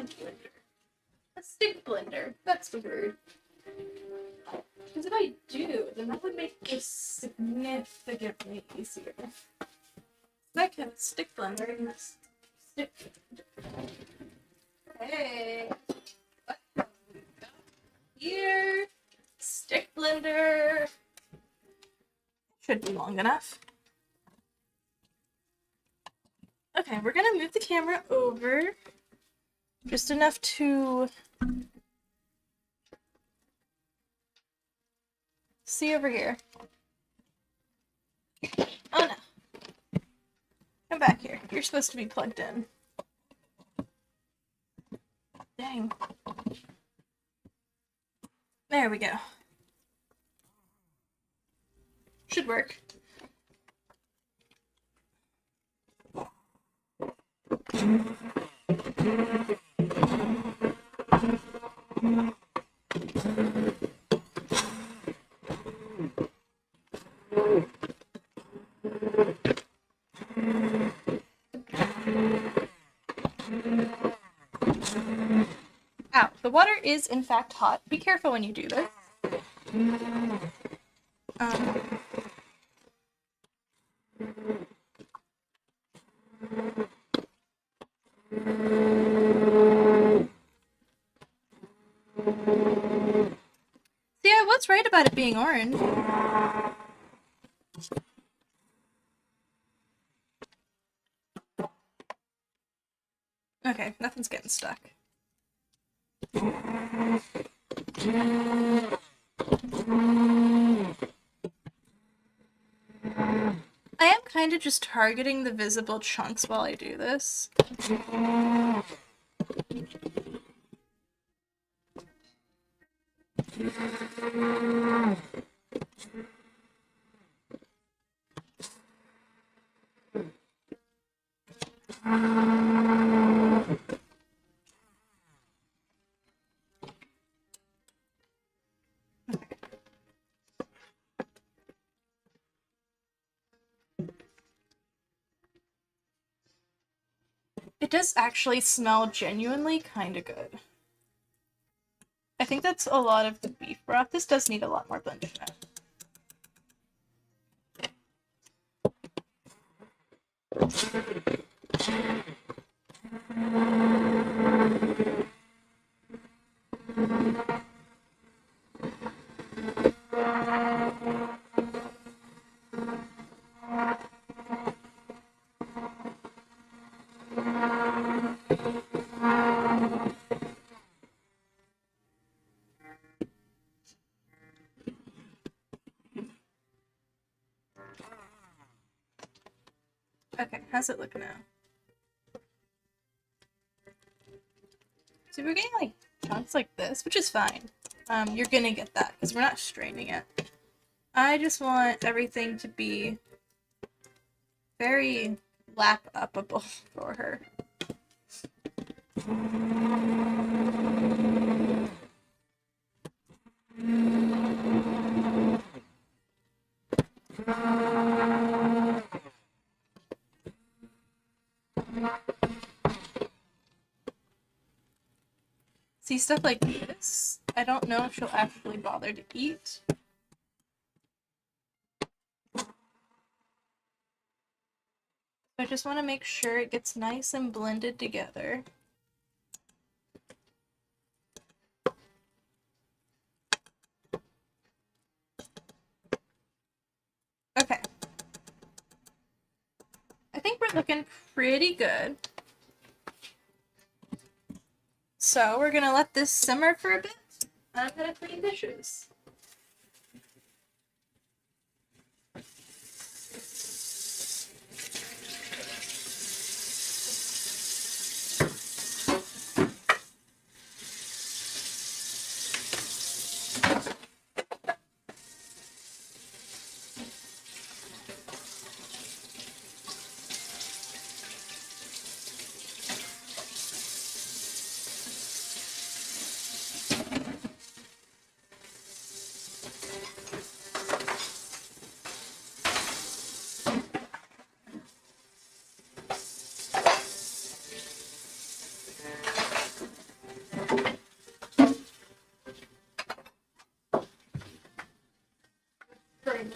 hand blender. A stick blender. That's the word. Because if I do, then that would make this significantly easier. Second, stick blender is stick. Hey, what have we got here? Stick blender. Should be long enough. Okay, we're gonna move the camera over just enough to see over here. Oh no. Come back here. You're supposed to be plugged in. Dang. There we go. Should work. Ow, the water is in fact hot. Be careful when you do this. See, I was right about it being orange. Okay, nothing's getting stuck. I am kind of just targeting the visible chunks while I do this. It does actually smell genuinely kind of good. I think that's a lot of the beef broth. This does need a lot more blending now. Okay, how's it look now? So we're getting like chunks like this, which is fine. You're gonna get that because we're not straining it. I just want everything to be very lap-upable for her. See, stuff like this, I don't know if she'll actually bother to eat. I just want to make sure it gets nice and blended together. Okay. I think we're looking pretty good. So we're gonna let this simmer for a bit. I'm gonna clean dishes.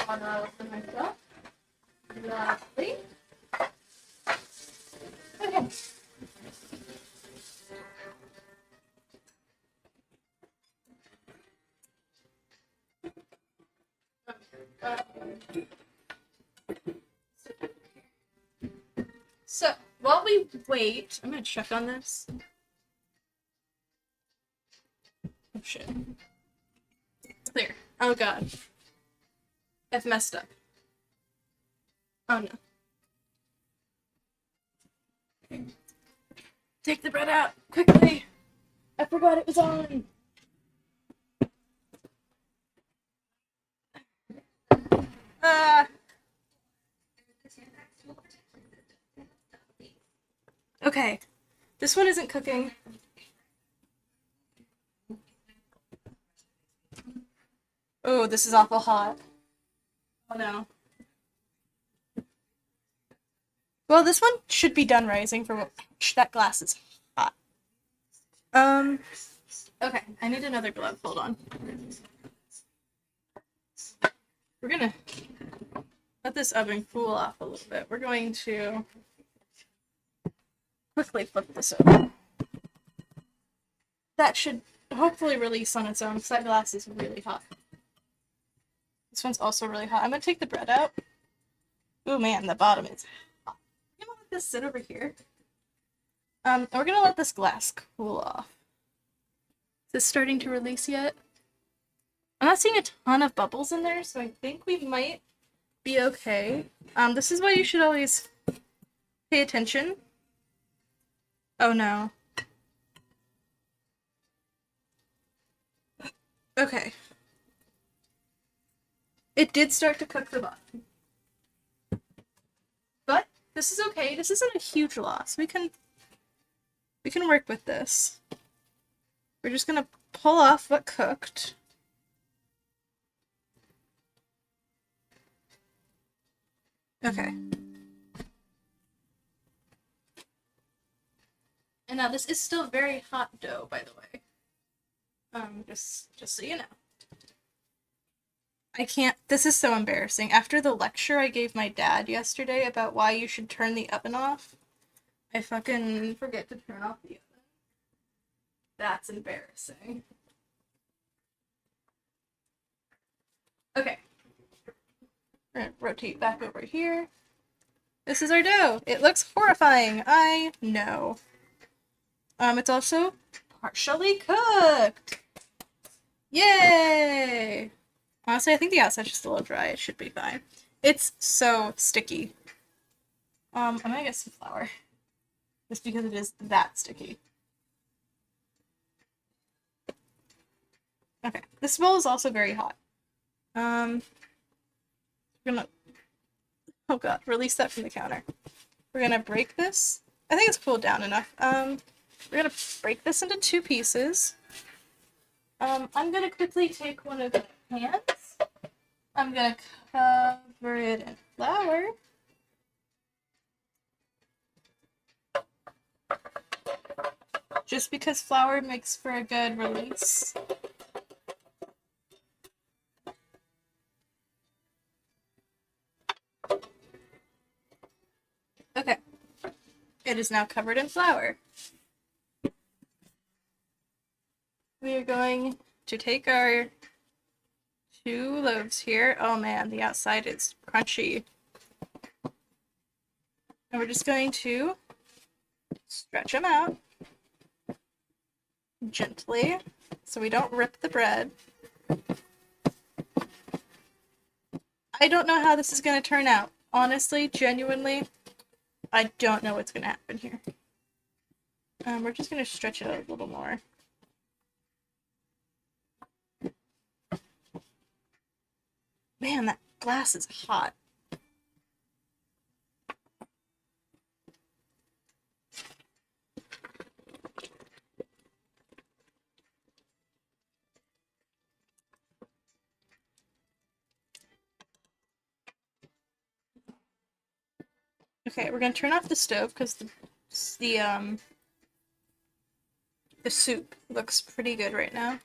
on all of myself. Lovely. Okay. So, while we wait, I'm gonna check on this. Oh shit. Clear. Oh god. I've messed up. Oh no. Okay. Take the bread out, quickly! I forgot it was on! Okay. This one isn't cooking. Oh, this is awful hot. Oh no. Well, this one should be done rising for what that glass is hot. Okay, I need another glove. Hold on. We're gonna let this oven cool off a little bit. We're going to quickly flip this over. That should hopefully release on its own, because that glass is really hot. This one's also really hot. I'm gonna take the bread out. Oh man, the bottom is hot. I'm gonna let this sit over here. We're gonna let this glass cool off. Is this starting to release yet? I'm not seeing a ton of bubbles in there, so I think we might be okay. This is why you should always pay attention. Oh no. Okay. It did start to cook the bottom. But this is okay. This isn't a huge loss. We can work with this. We're just gonna pull off what cooked. Okay. And now this is still very hot dough, by the way. Just so you know. I can't, this is so embarrassing. After the lecture I gave my dad yesterday about why you should turn the oven off, I fucking forget to turn off the oven. That's embarrassing. Okay. We're gonna rotate back over here. This is our dough. It looks horrifying. I know. It's also partially cooked. Yay! Honestly, I think the outside's just a little dry. It should be fine. It's so sticky. I'm gonna get some flour. Just because it is that sticky. Okay, this bowl is also very hot. We're gonna, oh god, release that from the counter. We're gonna break this. I think it's cooled down enough. We're gonna break this into 2 pieces. I'm gonna quickly take one of the pans. I'm gonna cover it in flour. Just because flour makes for a good release. Okay. It is now covered in flour. We are going to take our 2 loaves here. Oh man, the outside is crunchy. And we're just going to stretch them out gently so we don't rip the bread. I don't know how this is going to turn out. Honestly, genuinely, I don't know what's going to happen here. We're just going to stretch it out a little more. Man, that glass is hot. Okay, we're gonna turn off the stove because the soup looks pretty good right now.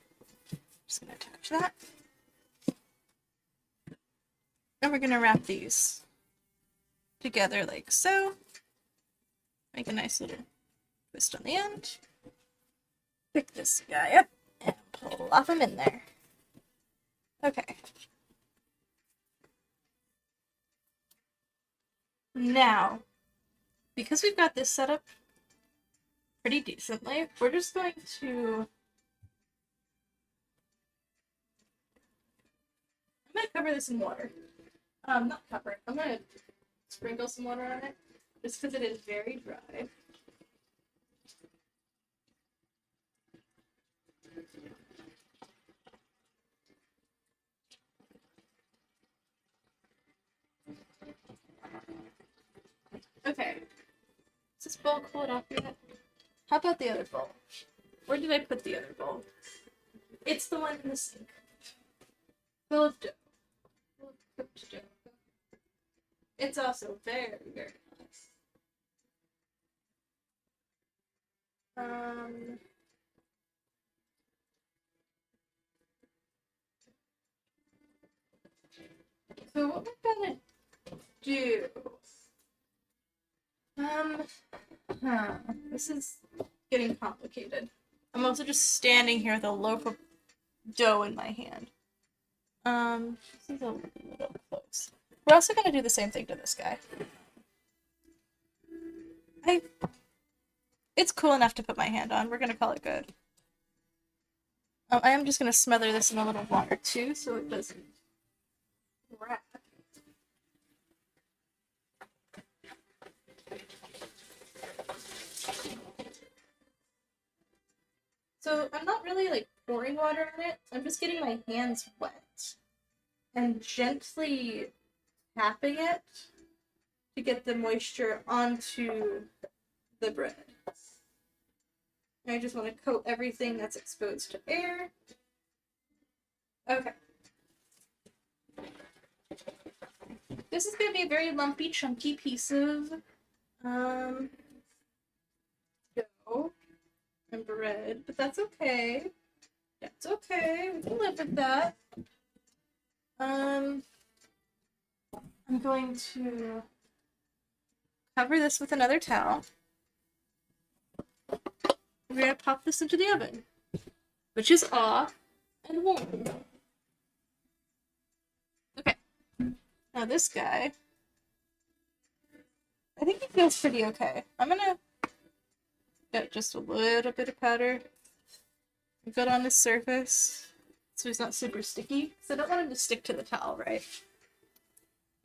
Just gonna attach that. And we're gonna wrap these together like so. Make a nice little twist on the end. Pick this guy up and plop him in there. Okay. Now, because we've got this set up pretty decently, we're just going to... I'm going to cover this in water. Not cover it. I'm going to sprinkle some water on it, just because it is very dry. Okay. Is this bowl cooled off yet? How about the other bowl? Where did I put the other bowl? It's the one in the sink. Full of dough. Full of cooked dough. It's also very, very hot. So what we're gonna do... This is getting complicated. I'm also just standing here with a loaf of dough in my hand. This is a little close. We're also gonna do the same thing to this guy. It's cool enough to put my hand on. We're gonna call it good. I am just gonna smother this in a little water too, so it doesn't wrap. So I'm not really like pouring water on it. I'm just getting my hands wet and gently tapping it to get the moisture onto the bread. I just want to coat everything that's exposed to air. Okay. This is going to be a very lumpy, chunky piece of dough and bread, but that's okay. That's okay. We can live with that. I'm going to cover this with another towel. We're going to pop this into the oven, which is off and warm. Okay. Now this guy, I think he feels pretty okay. I'm going to get just a little bit of powder. Good on his surface, so he's not super sticky, because I don't want him to stick to the towel, right?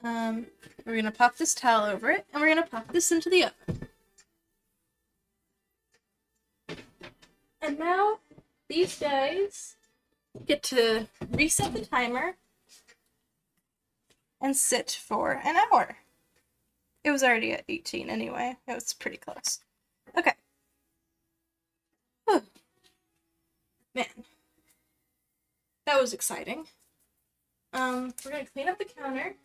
We're going to pop this towel over it, and we're going to pop this into the oven. And now, these guys get to reset the timer and sit for an hour. It was already at 18 anyway. It was pretty close. Okay. Whew. Man. That was exciting. We're going to clean up the counter.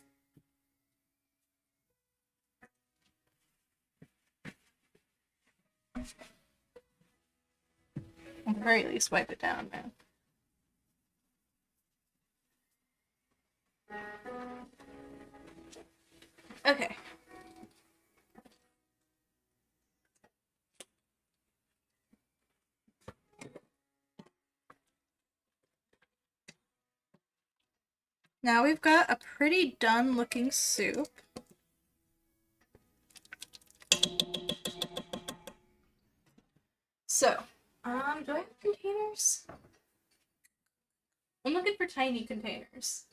At the very least, wipe it down, man. Okay. Now we've got a pretty done looking soup. So, do I have containers? I'm looking for tiny containers.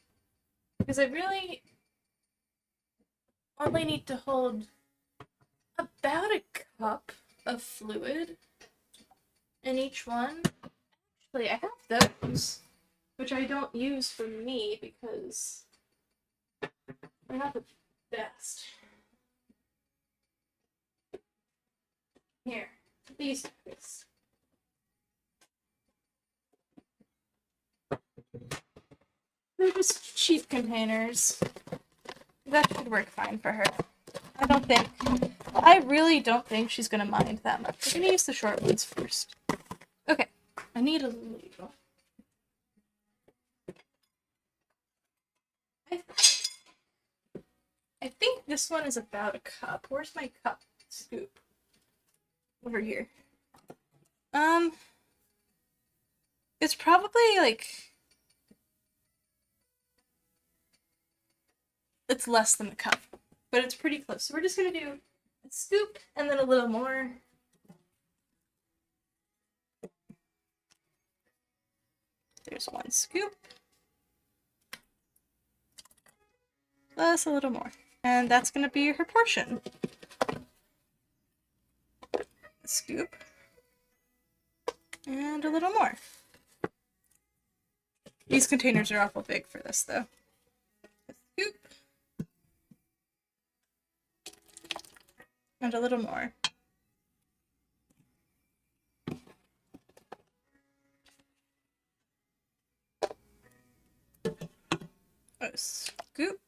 Because I really only need to hold about a cup of fluid in each one. Actually, I have those, which I don't use for me because they're not the best. Here, these guys. They're just cheap containers. That should work fine for her. I really don't think she's gonna mind that much. I'm gonna use the short ones first. Okay, I need a ladle. I think this one is about a cup. Where's my cup scoop? Over here. It's probably like, it's less than a cup, but it's pretty close. So we're just gonna do a scoop and then a little more. There's one scoop. Plus a little more. And that's gonna be her portion. A scoop. And a little more. These containers are awful big for this, though. A scoop. And a little more. A scoop.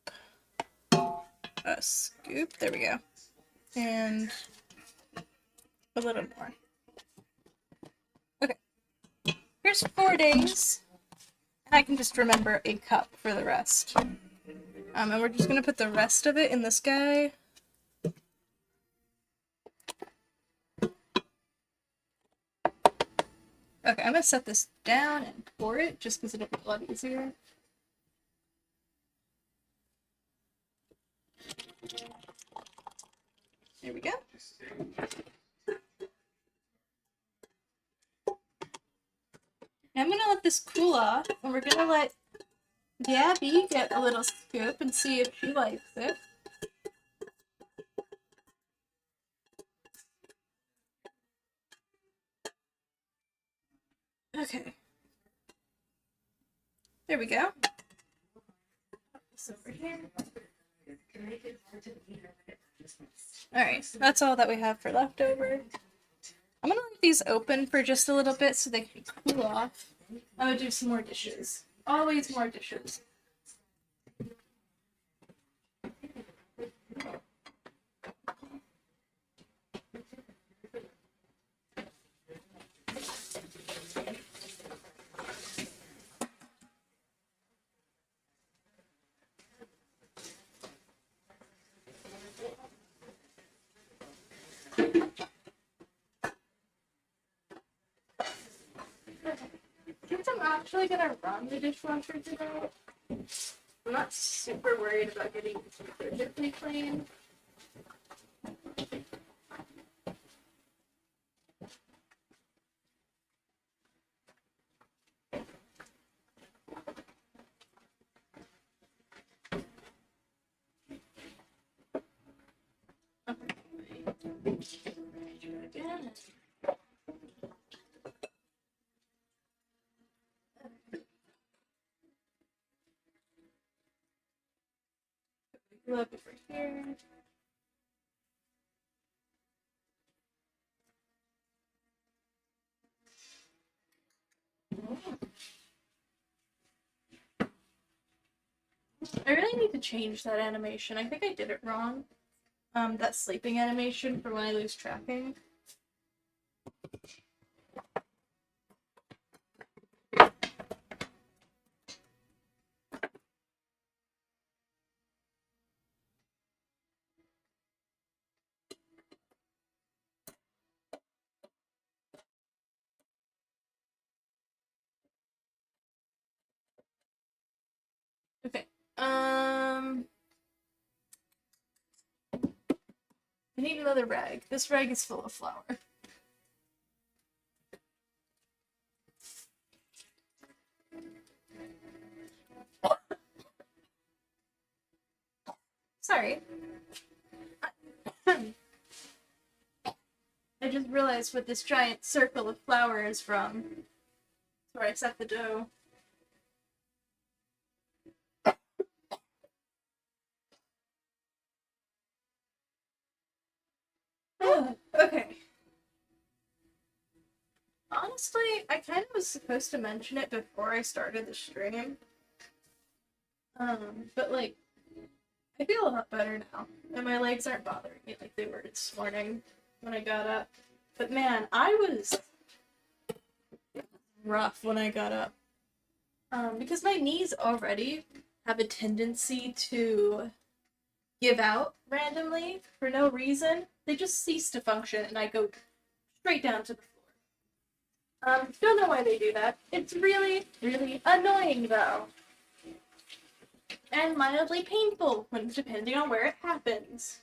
A scoop. There we go. And a little more. Okay. Here's 4 days. And I can just remember a cup for the rest. And we're just gonna put the rest of it in this guy. Okay, I'm gonna set this down and pour it just because it'll be a lot easier. There we go. I'm gonna let this cool off, and we're gonna let Gabby get a little scoop and see if she likes it. Okay. There we go. This over here. Alright, so that's all that we have for leftover. I'm gonna leave these open for just a little bit so they can cool off. I'm gonna do some more dishes. Always more dishes. I'm actually gonna run the dishwasher today. I'm not super worried about getting perfectly clean. Again. Glove over here. I really need to change that animation. I think I did it wrong. That sleeping animation for when I lose tracking. Okay. I need another rag. This rag is full of flour. Sorry. I just realized what this giant circle of flour is from. That's where I set the dough. Okay. Honestly, I kind of was supposed to mention it before I started the stream. But like, I feel a lot better now, and my legs aren't bothering me like they were this morning when I got up. But man, I was rough when I got up. Because my knees already have a tendency to give out randomly for no reason. They just cease to function, and I go straight down to the floor. Don't know why they do that. It's really, really annoying, though. And mildly painful, when depending on where it happens.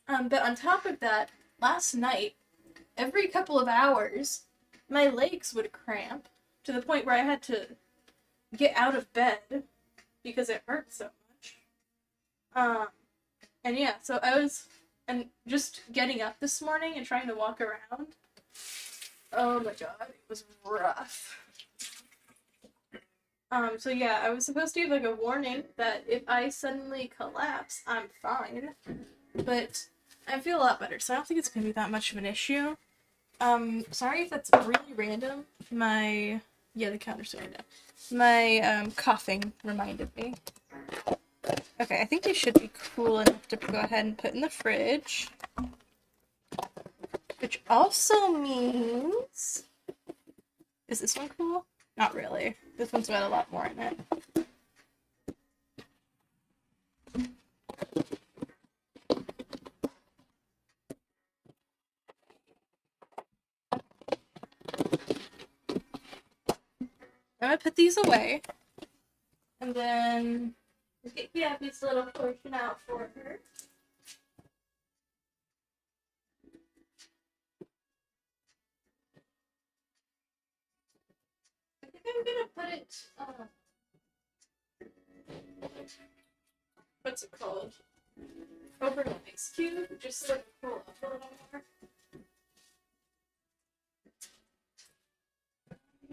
But on top of that, last night, every couple of hours, my legs would cramp to the point where I had to get out of bed because it hurt so much. And yeah, so I was, and just getting up this morning and trying to walk around, oh my god, it was rough. So yeah, I was supposed to give like a warning that if I suddenly collapse, I'm fine. But I feel a lot better, so I don't think it's gonna be that much of an issue. Sorry if that's really random. The counter's random. My, coughing reminded me. Okay, I think they should be cool enough to go ahead and put in the fridge. Which also means... Is this one cool? Not really. This one's got a lot more in it. I'm gonna put these away. And then we'll get Gabby's little portion out for her. I think I'm gonna put it, what's it called? Over an ice cube, just so it can cool up a little more.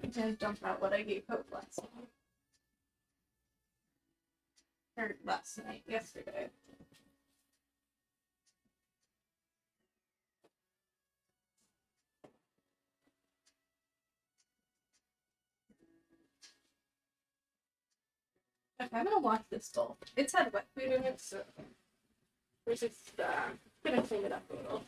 I'm gonna dump out what I gave Hope last night. Or last night, yesterday. Okay, I'm gonna wash this bowl. It's had wet food in it, so we're just gonna clean it up a little.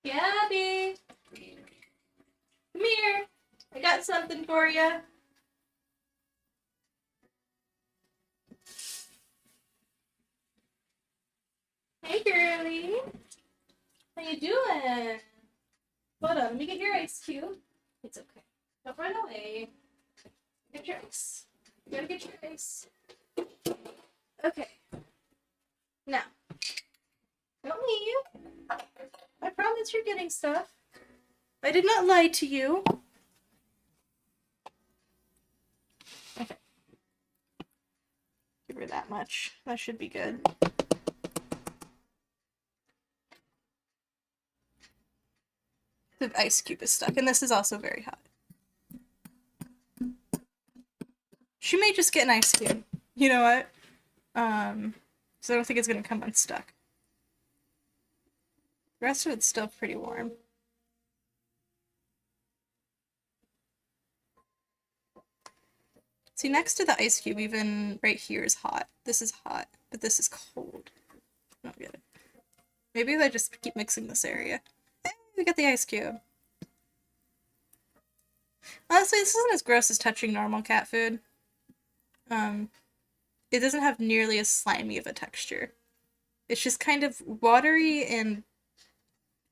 Gabby! Come here! I got something for you. Hey, girlie! How you doing? Hold on, let me get your ice cube. It's okay. Don't run away. Get your ice. You gotta get your ice. Okay. Now, don't leave. I promise you're getting stuff. I did not lie to you. Okay. Give her that much. That should be good. The ice cube is stuck, and this is also very hot. She may just get an ice cube. You know what? So I don't think it's gonna come unstuck. The rest of it's still pretty warm. See, next to the ice cube, even right here is hot. This is hot, but this is cold. I don't get it. Maybe if I just keep mixing this area. Hey, we got the ice cube. Honestly, this isn't as gross as touching normal cat food. It doesn't have nearly as slimy of a texture. It's just kind of watery and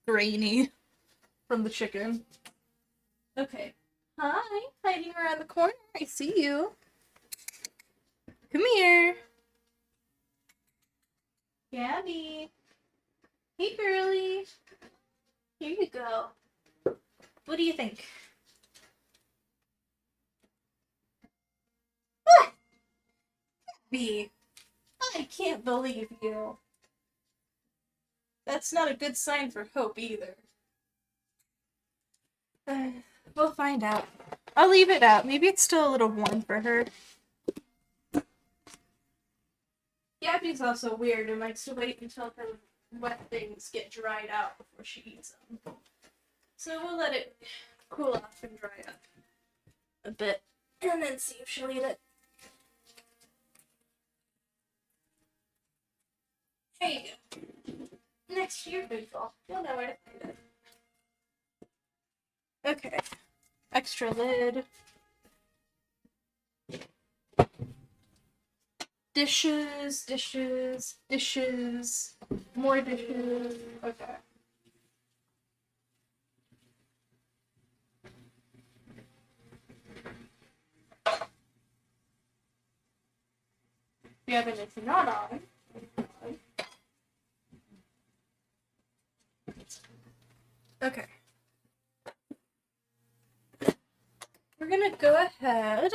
grainy from the chicken. Okay. Hi, hiding around the corner. I see you. Come here. Gabby. Hey, girlie. Here you go. What do you think? What? Gabby. I can't believe you. That's not a good sign for Hope either. We'll find out. I'll leave it out. Maybe it's still a little warm for her. Abby's also weird and likes to wait until her wet things get dried out before she eats them. So we'll let it cool off and dry up a bit, and then see if she'll eat it. There you go. Next to your food bowl. You'll know where to find it. Okay. Extra lid. Dishes, dishes, dishes, more dishes. Okay. The oven is not on. Okay. We're gonna go ahead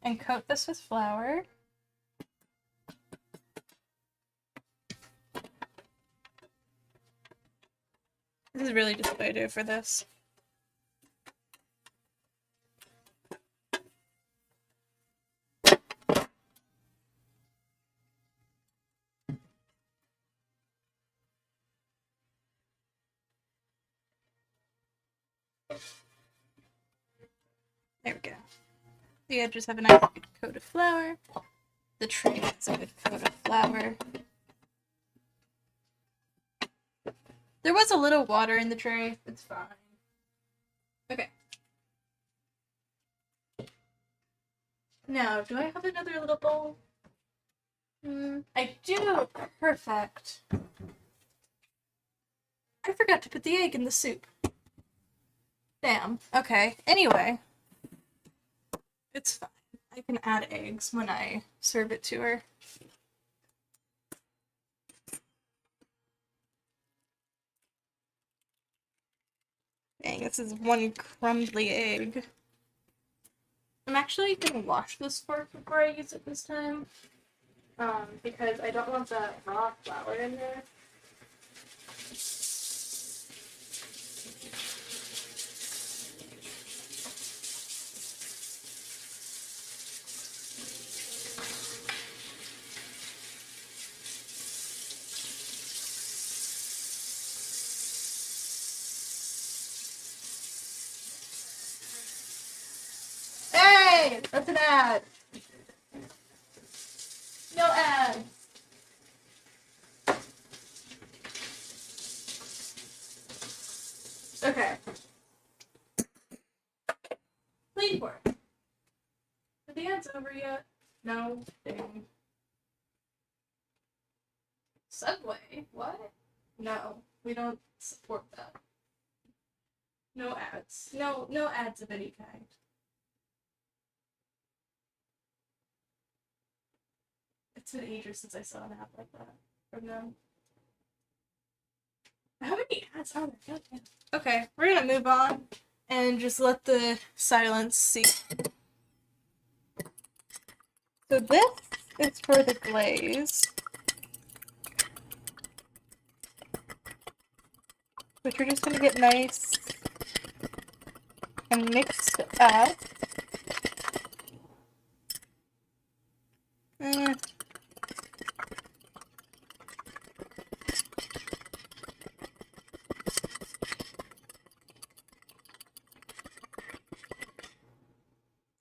and coat this with flour. This is really just what I do for this. There we go. The edges have a nice good coat of flour. The tray has a good coat of flour. There was a little water in the tray. It's fine. Okay. Now, do I have another little bowl? I do. Perfect. I forgot to put the egg in the soup. Damn. Okay. Anyway. It's fine. I can add eggs when I serve it to her. Dang, this is one crumbly egg. I'm actually gonna wash this fork before I use it this time. Because I don't want the raw flour in there. Hey! That's an ad! No ads! Okay. Clean fork. Are the ads over yet? No. Dang. Subway? What? No. We don't support that. No ads. No ads of any kind. It's been ages since I saw an ad like that from them. How many ads are there? Goddamn. Okay, we're gonna move on and just let the silence see. So this is for the glaze, which we're just gonna get nice and mixed up.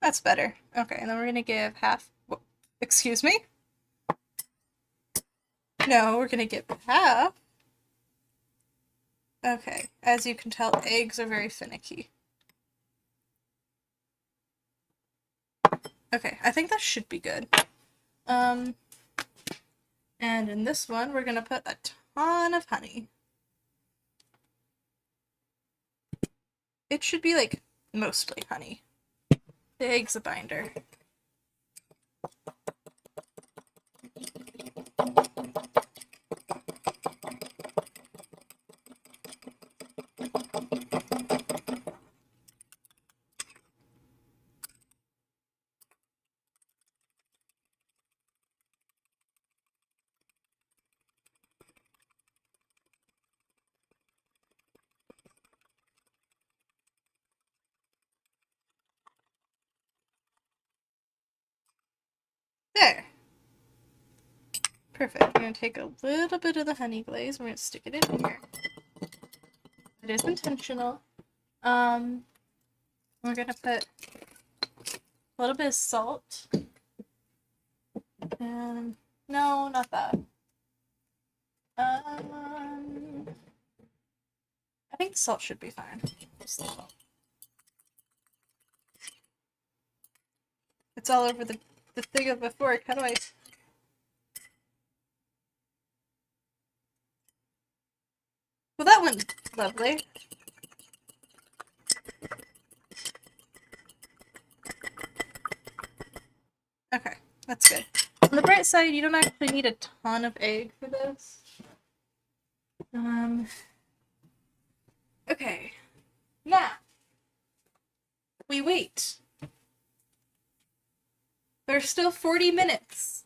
That's better. Okay, and then we're gonna give half. Excuse me? No, we're gonna give half. Okay, as you can tell, eggs are very finicky. Okay, I think that should be good. And in this one, we're gonna put a ton of honey. It should be, like, mostly honey. The egg's a binder. There. Perfect. I'm going to take a little bit of the honey glaze. We're going to stick it in here. It is intentional. We're going to put a little bit of salt. And no, not that. I think the salt should be fine. Just the salt. It's all over the thing of the fork. How do I... Well, that went lovely. Okay, that's good. On the bright side, you don't actually need a ton of egg for this. Okay. Now, we wait. There's still 40 minutes.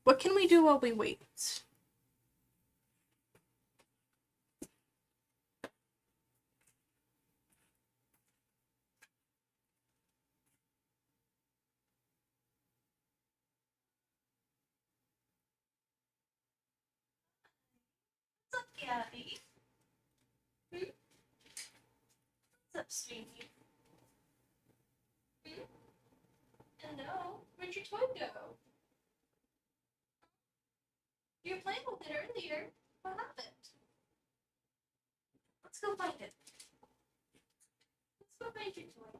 What can we do while we wait? What's up, Gabby? What's up, sweetie? Hello? Where'd your toy go? You were playing with it earlier. What happened? Let's go find it. Let's go find your toy.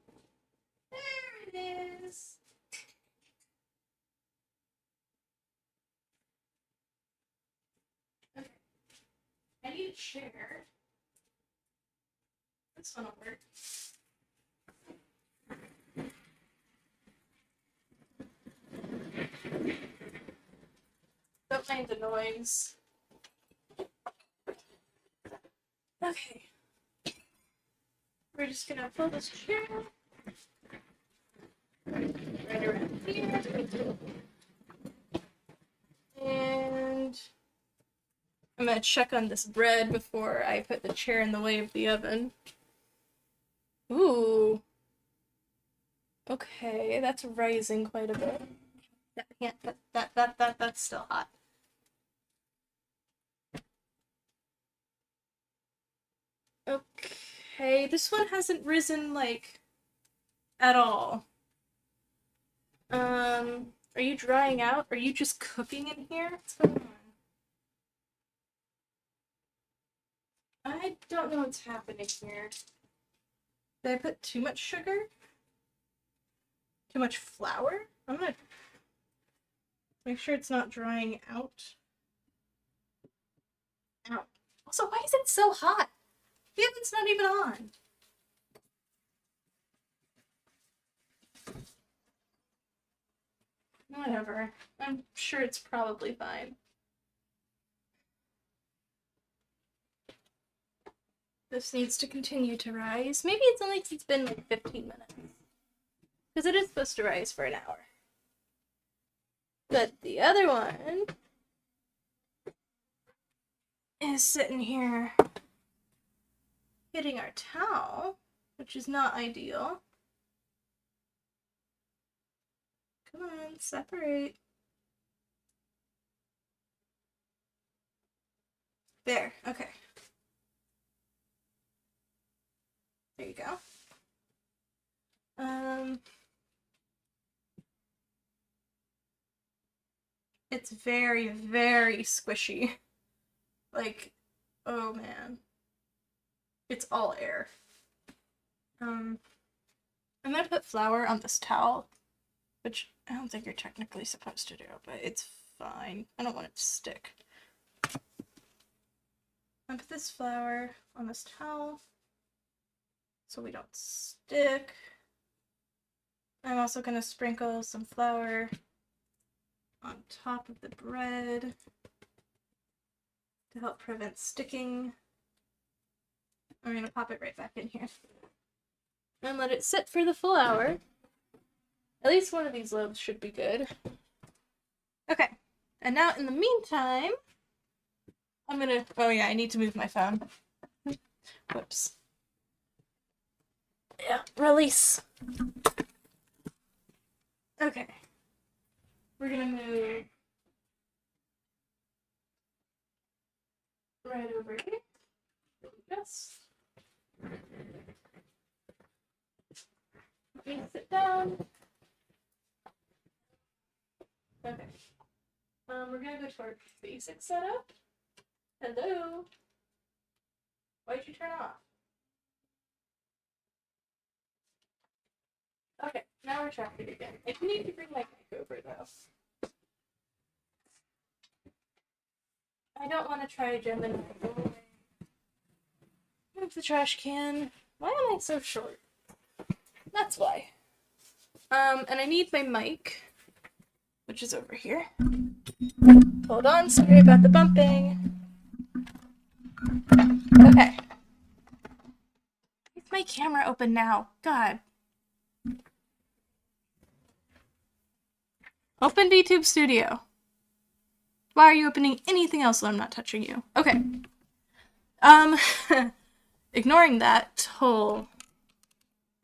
There it is. Okay. I need a chair. This one will work. Don't mind the noise. Okay. We're just gonna pull this chair right around here. And I'm gonna check on this bread before I put the chair in the way of the oven. Ooh. Okay, that's rising quite a bit. That's still hot. Okay, this one hasn't risen, like, at all. Are you drying out? Are you just cooking in here? What's going on? I don't know what's happening here. Did I put too much sugar? Too much flour? I'm gonna make sure it's not drying out. Ow. Also, why is it so hot? The oven's not even on. Whatever. I'm sure it's probably fine. This needs to continue to rise. Maybe it's been like 15 minutes. Because it is supposed to rise for an hour. But the other one is sitting here hitting our towel, which is not ideal. Come on, separate. There, okay. There you go. It's very, very squishy. Like, oh man. It's all air. I'm gonna put flour on this towel, which I don't think you're technically supposed to do, but it's fine. I don't want it to stick. I'm gonna put this flour on this towel so we don't stick. I'm also gonna sprinkle some flour on top of the bread to help prevent sticking. I'm gonna pop it right back in here and let it sit for the full hour. At least one of these loaves should be good. Okay, and now in the meantime, I'm gonna, oh yeah, I need to move my phone. Whoops. Yeah, release. Okay. We're gonna move Okay. We're gonna go to our basic setup. Hello? Why'd you turn off? Okay, now we're tracking again. I do need to bring my mic over though. I don't want to try Gemini. Move the trash can. Why am I so short? That's why. And I need my mic, which is over here. Hold on, sorry about the bumping. Okay. Leave my camera open now. God. Open VTube Studio. Why are you opening anything else when I'm not touching you? Okay. Ignoring that whole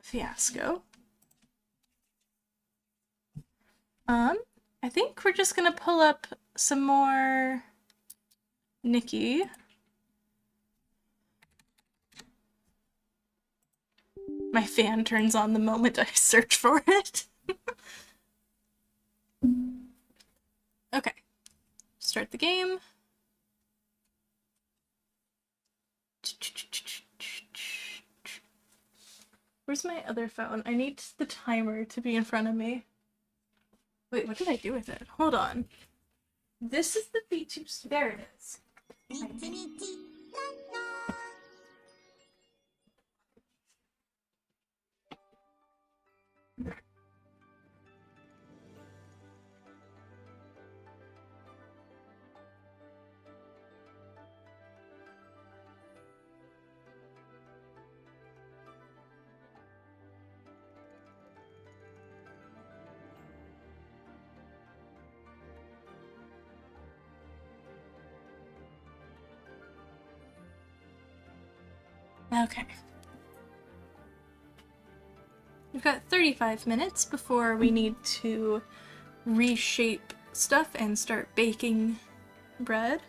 fiasco. I think we're just gonna pull up some more Nikki. My fan turns on the moment I search for it. Okay. Start the game. Where's my other phone? I need the timer to be in front of me. Wait, what did I do with it? Hold on. This is the VTube. There it is. Okay. We've got 35 minutes before we need to reshape stuff and start baking bread.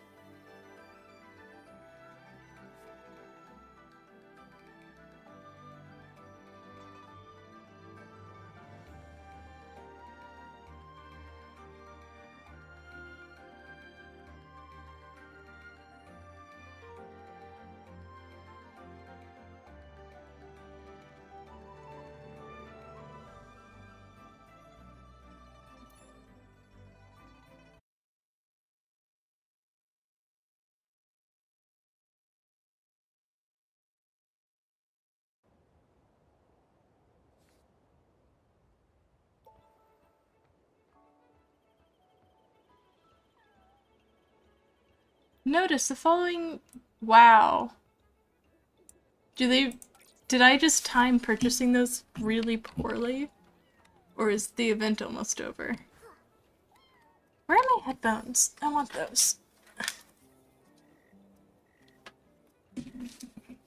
Notice the following. Wow. Did I just time purchasing those really poorly? Or is the event almost over? Where are my headphones? I want those.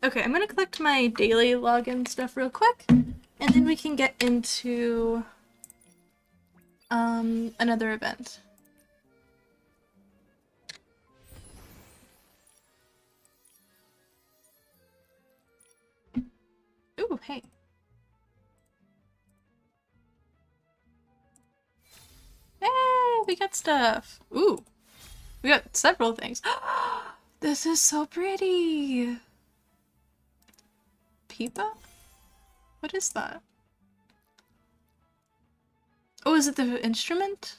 Okay, I'm gonna collect my daily login stuff real quick, and then we can get into another event. Ooh, hey. Hey, we got stuff. Ooh, we got several things. This is so pretty. Pipa? What is that? Oh, is it the instrument?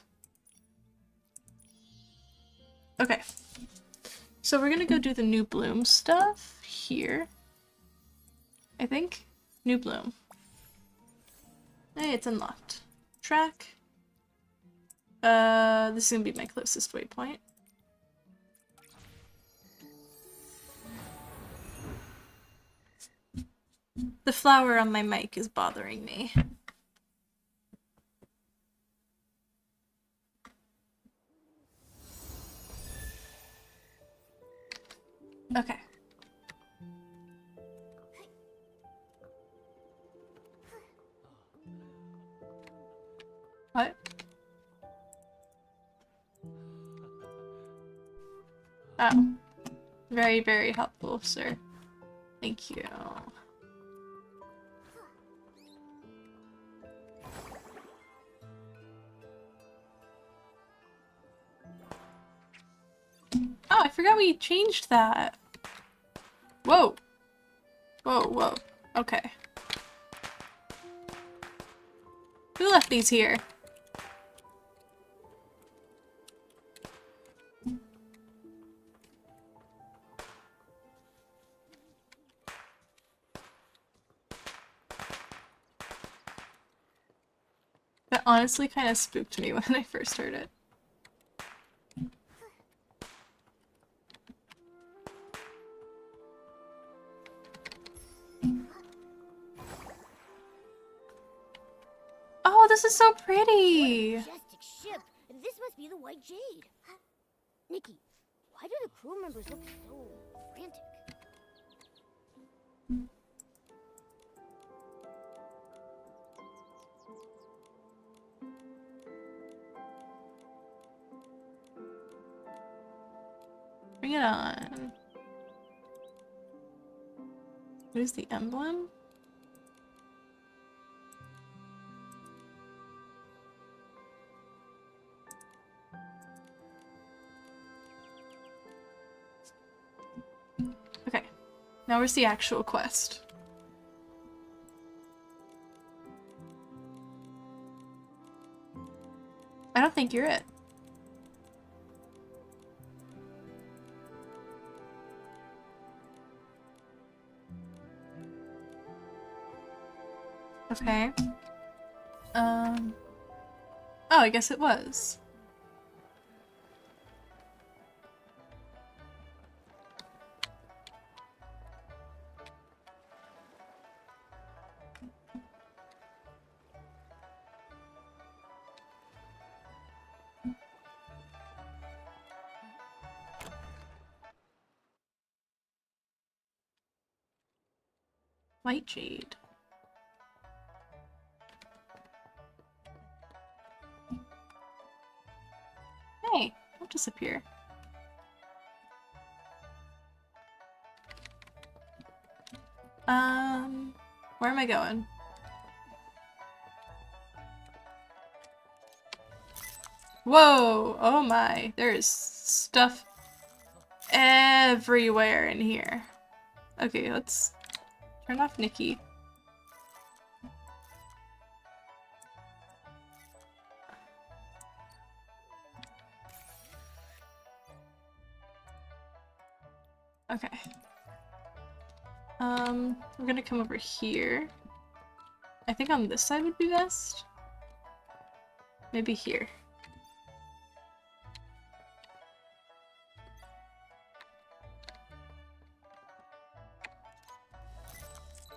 Okay. So we're gonna go do the new bloom stuff here. I think. New bloom. Hey, it's unlocked. Track. This is gonna be my closest waypoint. The flower on my mic is bothering me. Okay. What? Oh. Very, very helpful, sir. Thank you. forgot we changed that. Whoa. Whoa, whoa. Okay. Who left these here? That honestly kind of spooked me when I first heard it. Oh, this is so pretty! Majestic ship! This must be the White Jade. Nikki, why do the crew members look so frantic? Bring it on. What is the emblem? Okay, now where's the actual quest? I don't think you're it. Okay. Oh, I guess it was. White Jade. Hey, don't disappear. Where am I going? Whoa! Oh my, there's stuff everywhere in here. Okay, let's turn off Nikki. Okay. We're gonna come over here. I think on this side would be best. Maybe here.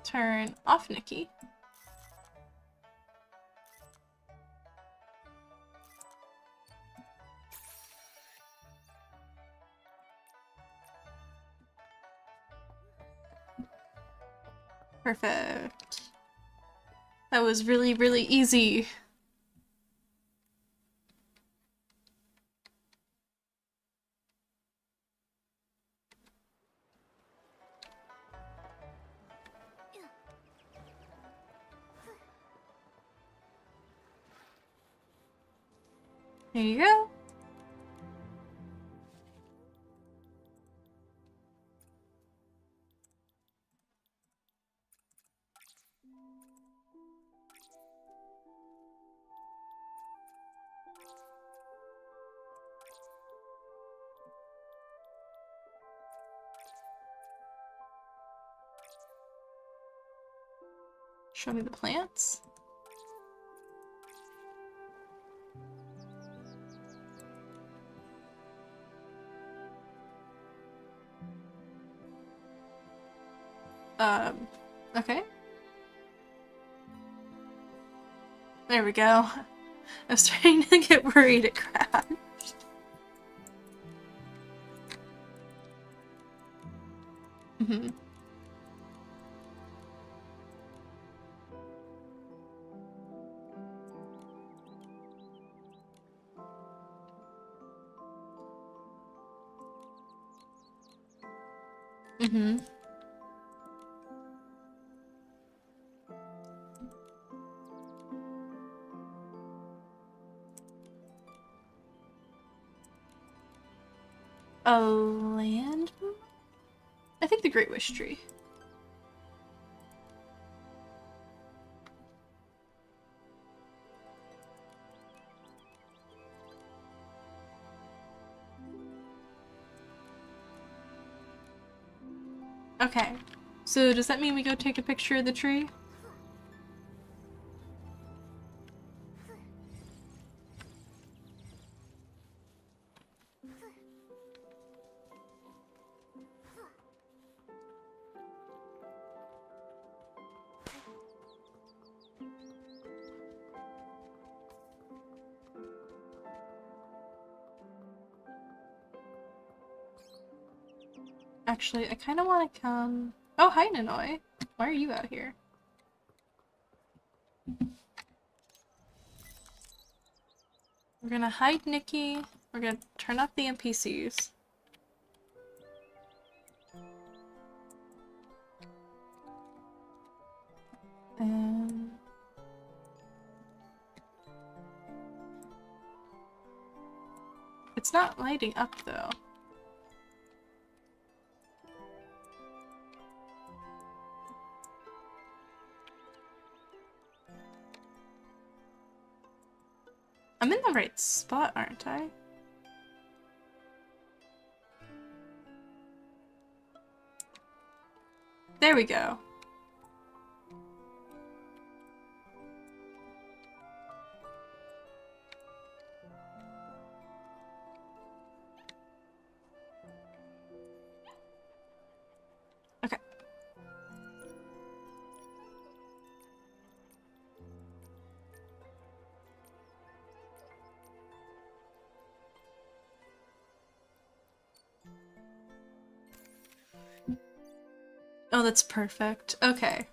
Turn off Nikki. Perfect. That was really, really easy. There you go. Show me the plants. Okay. There we go. I was starting to get worried it crashed. Mm-hmm. Mm-hmm. A land? I think the Great Wish Tree. Okay, so does that mean we go take a picture of the tree? Actually, I kind of want to come... Oh, hi, Nanoi. Why are you out here? We're gonna hide Nikki. We're gonna turn off the NPCs. And... It's not lighting up, though. I'm in the right spot, aren't I? There we go. Okay. Oh, that's perfect. Okay.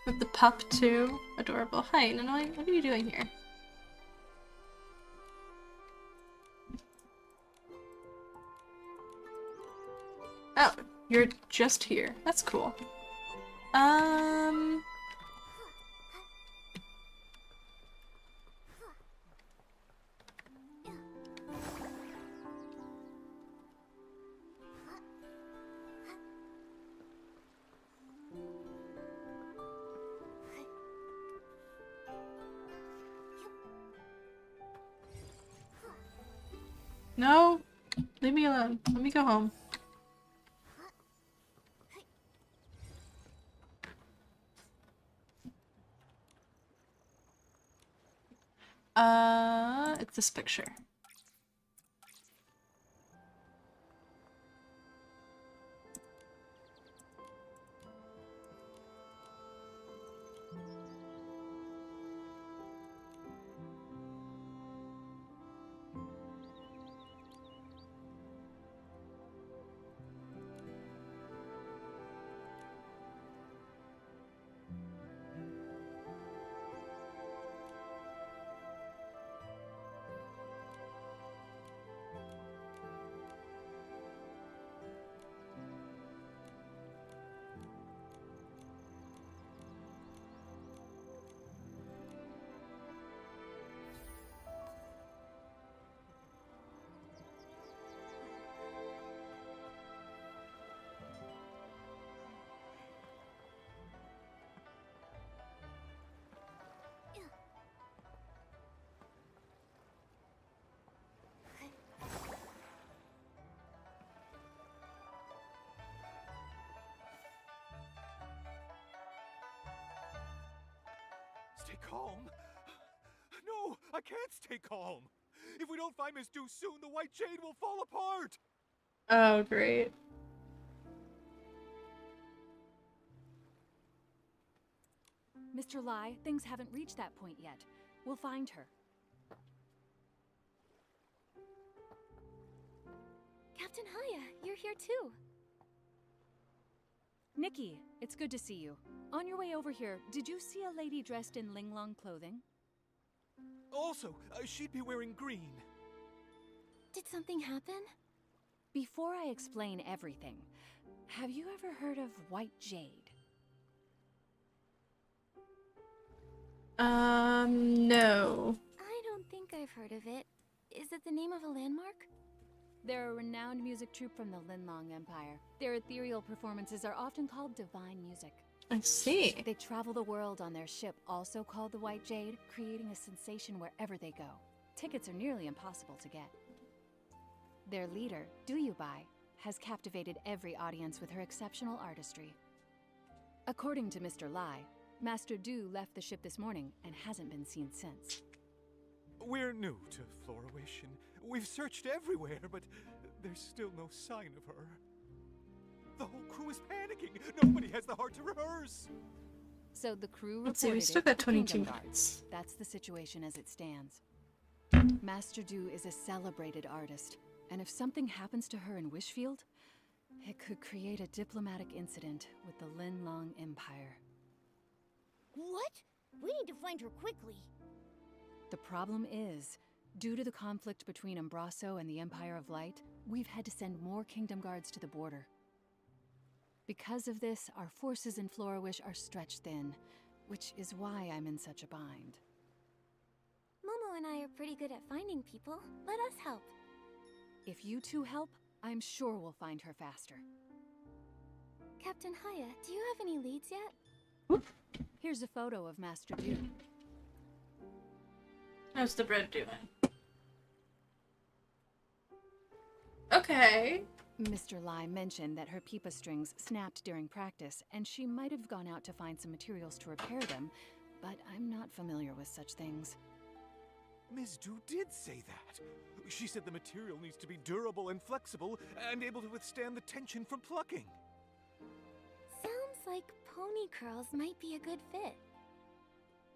With the pup, too. Adorable. Hi, Nanoi. What are you doing here? Oh, you're just here. That's cool. No! Leave me alone. Let me go home. It's this picture. Stay calm? No, I can't stay calm. If we don't find Miss Dew soon, the White Jade will fall apart. Oh, great. Mr. Lai, things haven't reached that point yet. We'll find her. Captain Haya, you're here too. Nikki, it's good to see you. On your way over here, did you see a lady dressed in Linglong clothing? Also, she'd be wearing green. Did something happen? Before I explain everything, have you ever heard of White Jade? No. I don't think I've heard of it. Is it the name of a landmark? They're a renowned music troupe from the Linlong Empire. Their ethereal performances are often called divine music. I see. They travel the world on their ship, also called the White Jade, creating a sensation wherever they go. Tickets are nearly impossible to get. Their leader, Duyubai, has captivated every audience with her exceptional artistry. According to Mr. Lai, Master Du left the ship this morning and hasn't been seen since. We're new to Florawation. We've searched everywhere, but there's still no sign of her. The whole crew is panicking. Nobody has the heart to rehearse. So the crew Let's see, we reported still it got to 22 Kingdom Guards. minutes. That's the situation as it stands. Master Du is a celebrated artist, and if something happens to her in Wishfield, it could create a diplomatic incident with the Linlong Empire. What? We need to find her quickly. The problem is, due to the conflict between Embraso and the Empire of Light, we've had to send more Kingdom Guards to the border. Because of this, our forces in Florawish are stretched thin, which is why I'm in such a bind. Momo and I are pretty good at finding people. Let us help. If you two help, I'm sure we'll find her faster. Captain Haya, do you have any leads yet? Here's a photo of Master Du. How's the bread doing? Okay. Mr. Lai mentioned that her pipa strings snapped during practice, and she might have gone out to find some materials to repair them, but I'm not familiar with such things. Ms. Du did say that. She said the material needs to be durable and flexible and able to withstand the tension from plucking. Sounds like pony curls might be a good fit.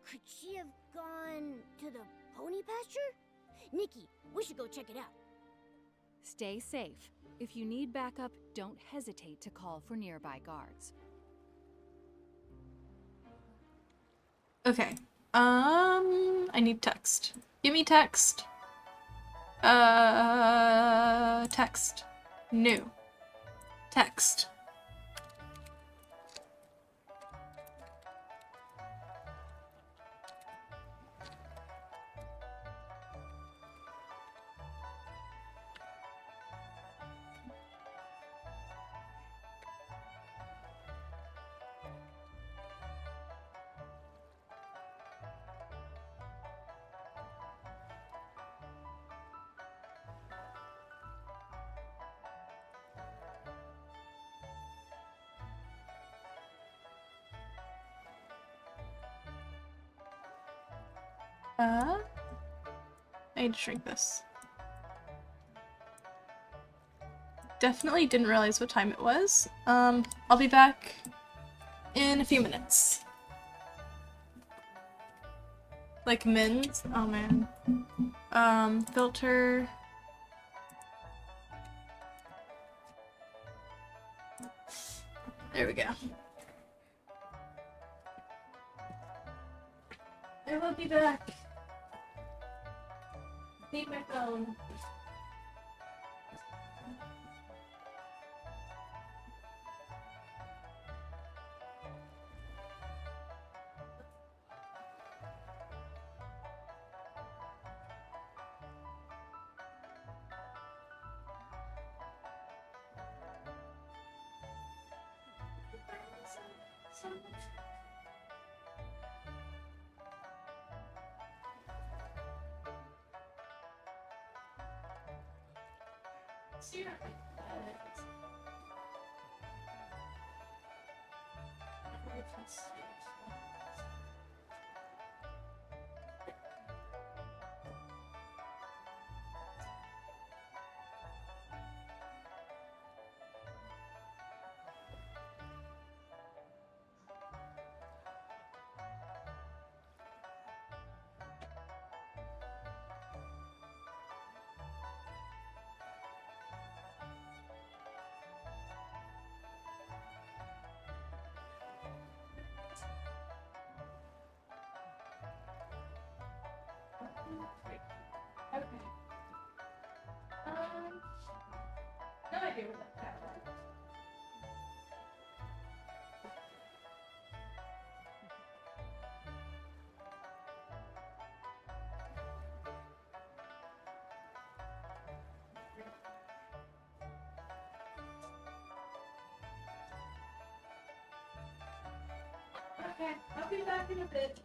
Could she have gone to the pony pasture? Nikki, we should go check it out. Stay safe. If you need backup, don't hesitate to call for nearby guards. Okay. I need text. Give me text. Text. New. Text. I need to shrink this. Definitely didn't realize what time it was. I'll be back in a few minutes. Like mins? Oh man. Filter. There we go. I will be back. Need my phone. Okay, I'll be back in a bit.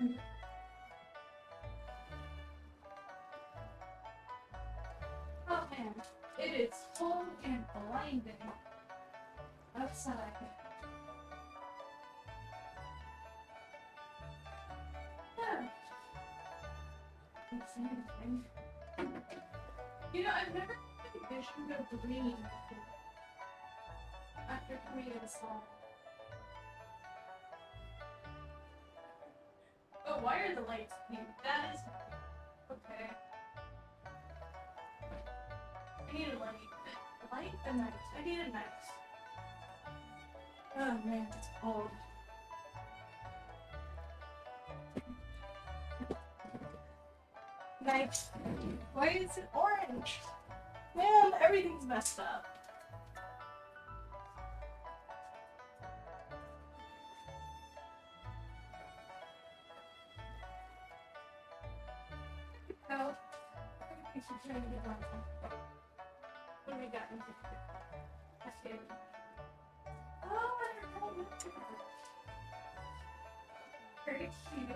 Oh man, it is cold and blinding outside. Yeah. It's anything. You know, I've never had a vision of green before. After coming inside. Oh, why are the lights pink? That is okay. I need a light. A light? A night. I need a night. Oh man, it's cold. Night. Why is it orange? Man, everything's messed up. Oh. I should try to get on. What do we got in here? That's good. Oh, I don't know. Very cute.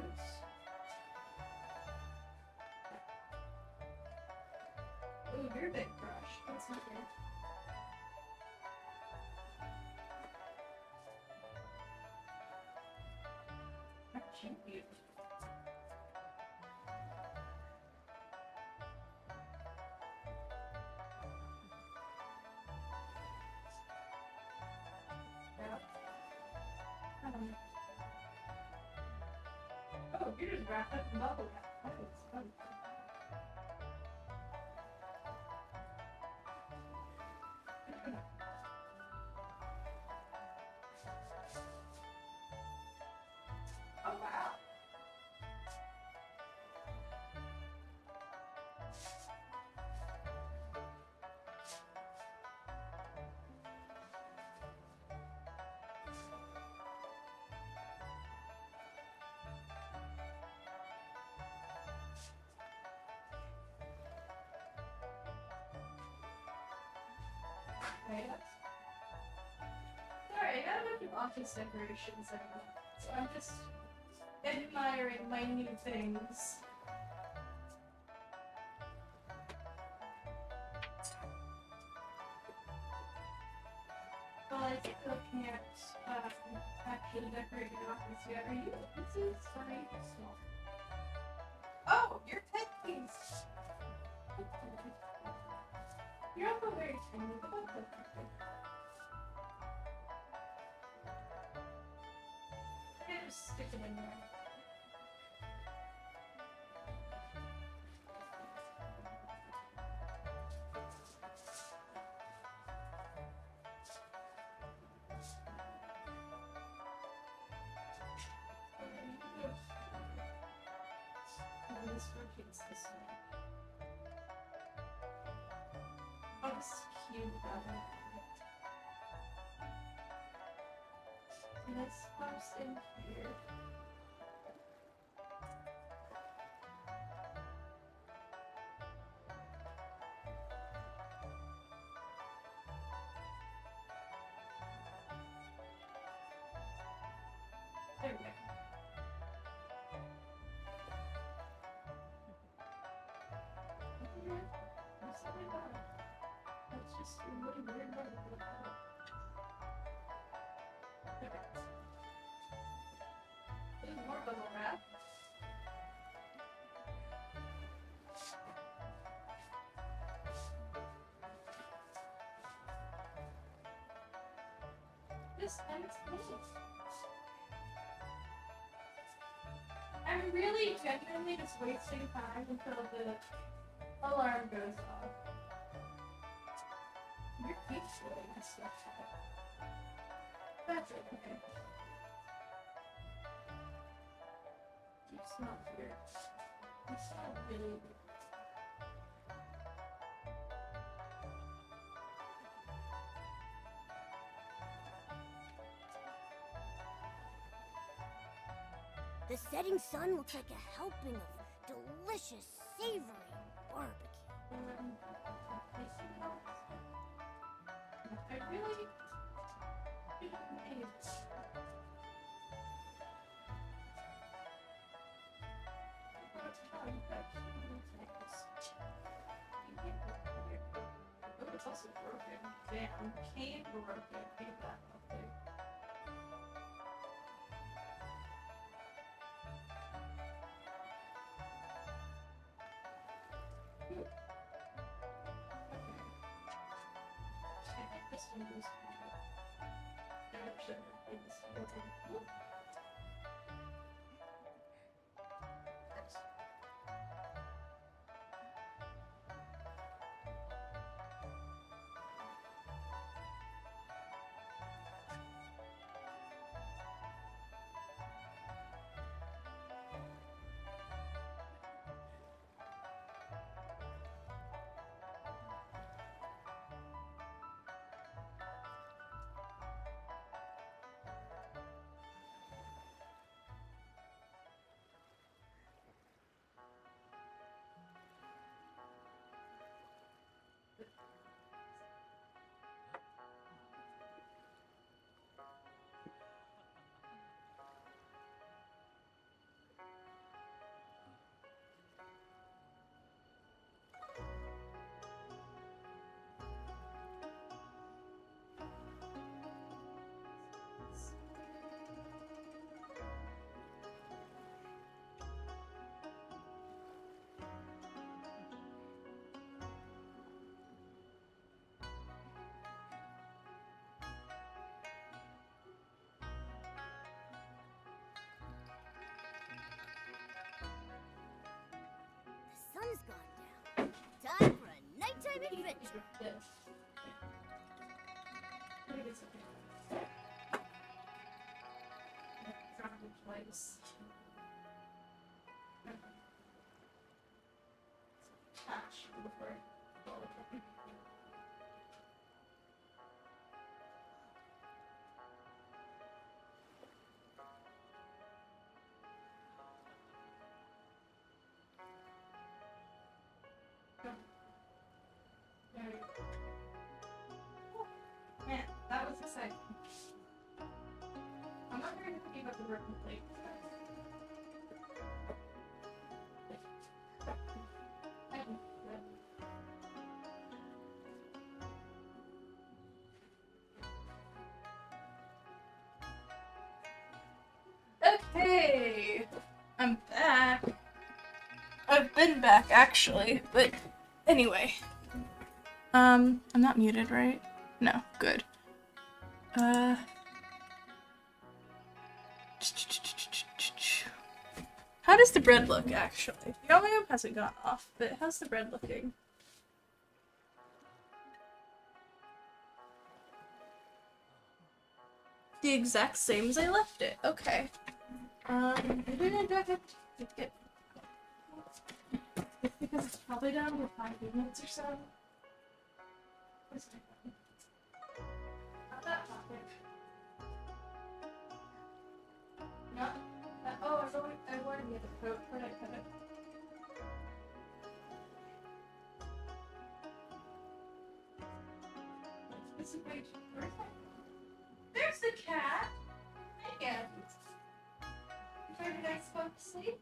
Ooh, you're a big brush. That's not good. Aren't you cute? Oh, you're just wrapped up in bubble wrap. That is fun. Oh, wow. Okay, sorry, I got a bunch of office decorations in, so I'm just admiring my new things. Well, I still can't actually decorate an office yet. Are you? This is sorry, small. Oh, you're picking. You're also very tiny, but that's okay. I just stick it in there. And this rotates this way. Oh, this is cute about it. And this pops in here. There we go. Yeah, that's not bad. That's just a really weird bubble. Okay. There's more bubble wrap. This time's cool. I'm really genuinely just wasting time until the alarm goes off. Your feet's really messed up. That's okay. It's not weird. It's not really weird. The setting sun looks like a helping of delicious, savory barbecue. I really didn't make it's also broken. Damn. Cane broken. Hate that. Okay. Ooh. Okay, this one goes direction. The sun's gone down. Time for a nighttime adventure. Yes. I think it's okay. Dropped it twice. Catch before. Man, that was exciting. I'm not very happy about the broken plate. Okay, I'm back. I've been back actually, but anyway. I'm not muted, right? No, good. How does the bread look, actually? The volume hasn't gone off, but how's the bread looking? The exact same as I left it. Okay. It's because it's probably down to 5 minutes or so. What's my phone? Not that topic. Not that. Oh, I wanted the other coat. Where'd I put it? This is page. Where's that? There's the cat. Hey, Ed. Where did I go to sleep?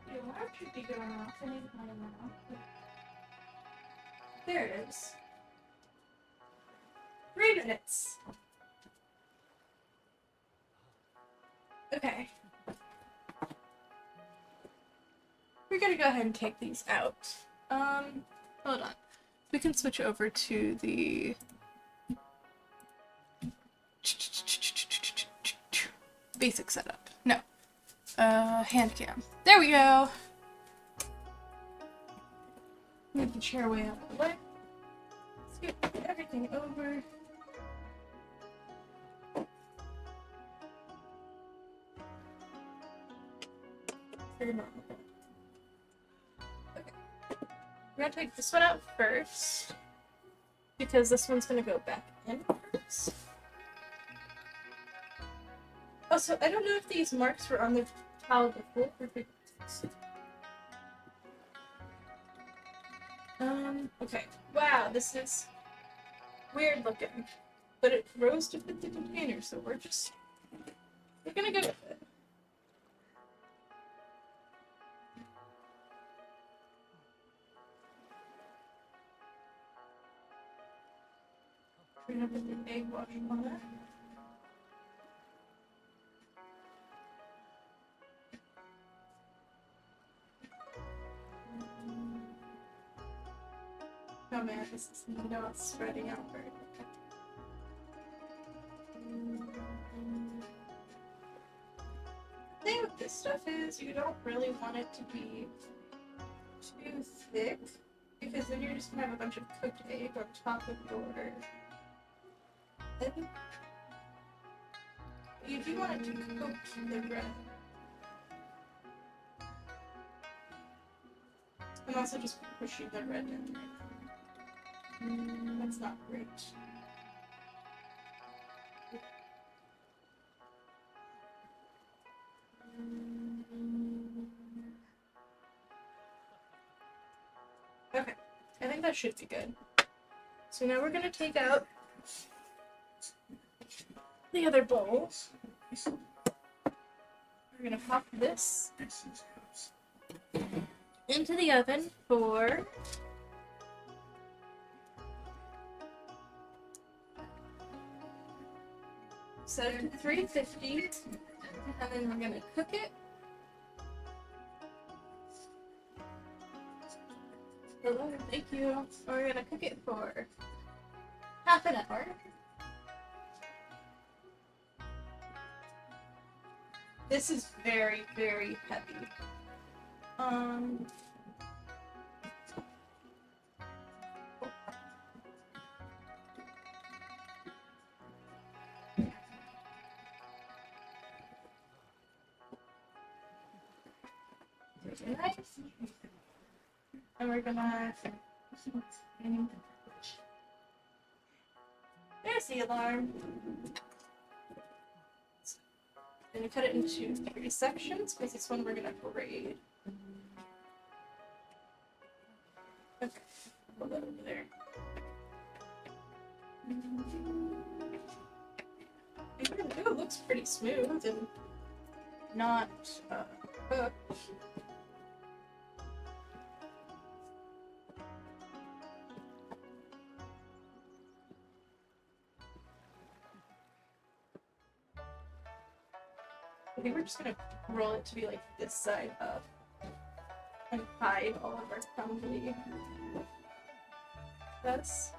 The alarm should be going off. I need to find it now. There it is. 3 minutes. Okay. We're gonna go ahead and take these out. Hold on. We can switch over to the basic setup. No. HandCam. There we go! Move the chair way out of the way. Scoot everything over. Okay. We're gonna take this one out first, because this one's gonna go back in first. Also, I don't know if these marks were on the towel before. Okay. Wow, this is weird looking. but it rose to fit the container, so we're gonna go with it. We're gonna put the egg wash on it. Oh man, this is not spreading out very well. The thing with this stuff is you don't really want it to be too thick, because then you're just gonna have a bunch of cooked egg on top of your egg. You do want it to coat the bread. I'm also just pushing the bread in. That's not great. Okay, I think that should be good. So now we're gonna take out the other bowl. We're gonna pop this into the oven for 350, and then we're gonna cook it. Hello, thank you. We're gonna cook it for half an hour. This is very, very heavy. There's a knife. And we're gonna... There's the alarm. Then you cut it into 3 sections, because this one we're gonna braid. Okay, hold that over there. It looks pretty smooth and not cooked. I think we're just gonna roll it to be like this side up and hide all of our crumbly mess.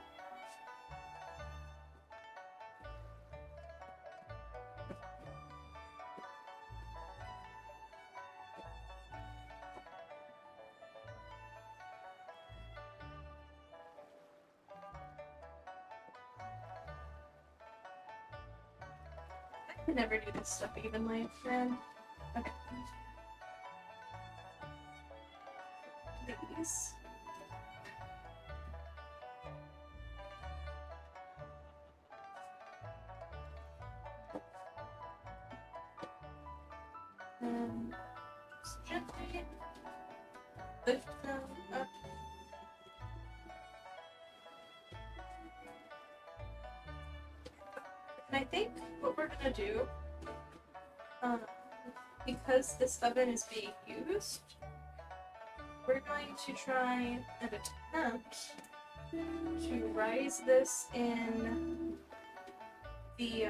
I can never do this stuff evenly, man. Okay. These. Just gently lift them up. And I think what we're gonna do, because this oven is being used, we're going to try and attempt to rise this in the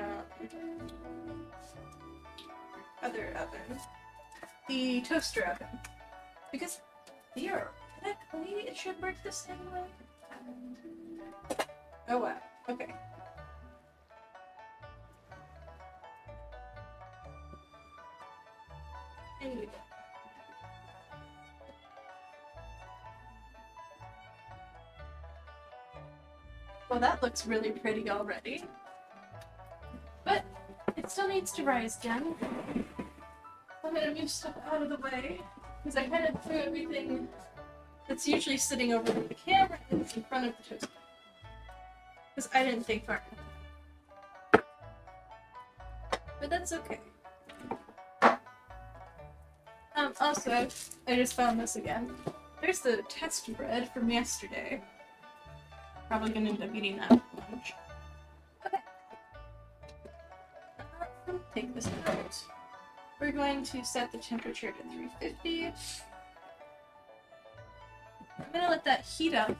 other oven, the toaster oven, because theoretically it should work the same way. Oh wow, okay. And you go. Well, that looks really pretty already. But it still needs to rise again. I'm gonna move stuff out of the way, because I kind of threw everything that's usually sitting over the camera in front of the toaster. Because I didn't think far enough. But that's okay. Also, I just found this again. There's the test bread from yesterday. Probably gonna end up eating that for lunch. Okay, take this out. We're going to set the temperature to 350. I'm gonna let that heat up.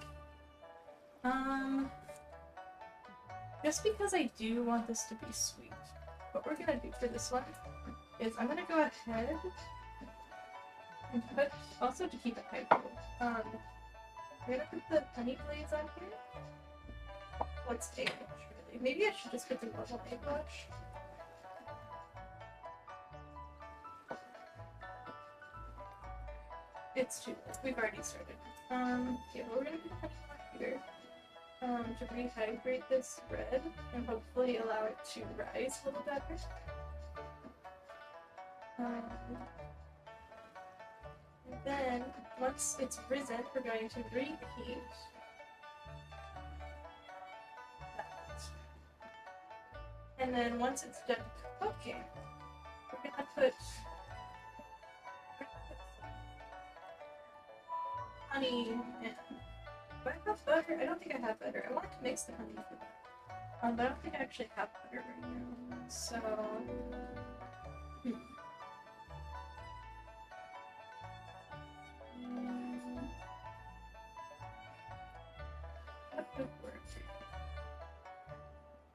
Just because I do want this to be sweet. What we're gonna do for this one is I'm gonna go ahead and put, also to keep it hydrated, we're gonna put the honey glaze on here. What's egg wash, really? Maybe I should just put the normal egg wash. It's too late. We've already started. Yeah, we're gonna put honey wash here. To rehydrate this bread and hopefully allow it to rise a little better. And then, once it's risen, we're going to reheat that. And then once it's done cooking, we're gonna put honey in. Do I have butter? I don't think I have butter. I wanted to mix the honey for that. But I don't think I actually have butter right now. So... That would work.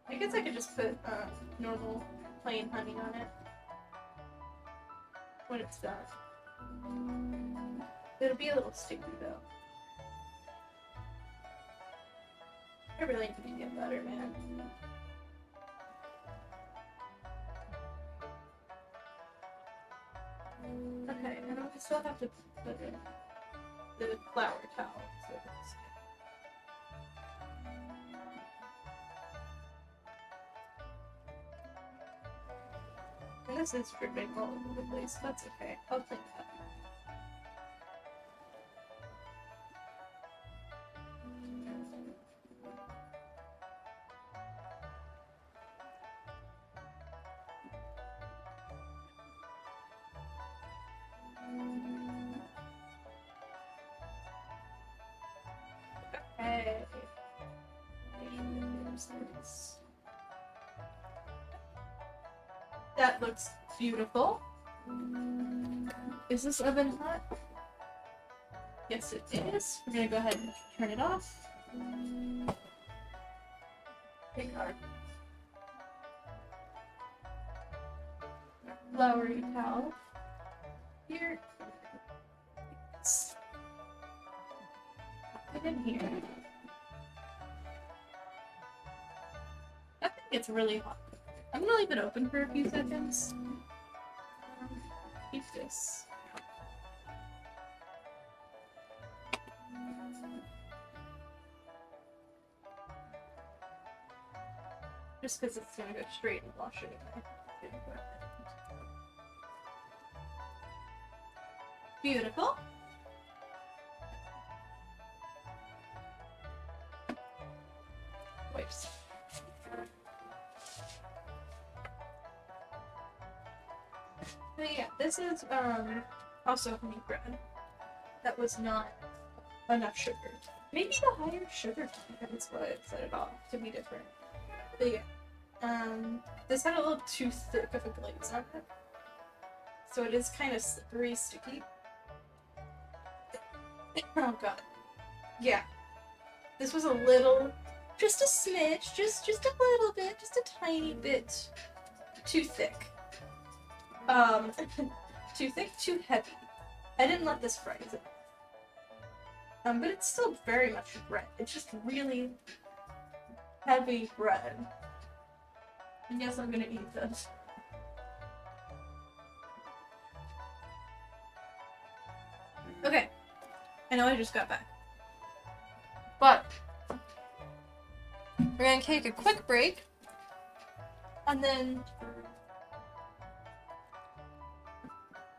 I guess I could just put normal plain honey on it. When it's done. It'll be a little sticky though. I really need to get better, man. Okay, and I still have to put in the flour towel. So it's... And this is dripping all over the place. That's okay. I'll clean that up. Okay. That looks beautiful. Is this oven hot? Yes, it is. We're gonna go ahead and turn it off. Take our floury towel here. Put it in here. I think it's really hot. I'm gonna leave it open for a few seconds. Keep this. Just because it's gonna go straight and wash it away. Beautiful. Wipes. But yeah, this is also honey bread. That was not enough sugar. Maybe the higher sugar content is what set it off to be different. But yeah, this had a little too thick of a glaze on it, so it is kind of slippery, sticky. Oh god. Yeah. This was a little, just a smidge, just a little bit, just a tiny bit too thick. Too thick, too heavy. I didn't let this rise it. But it's still very much bread. It's just really heavy bread. And yes, I'm gonna eat this. Okay. I know I just got back. But we're gonna take a quick break. And then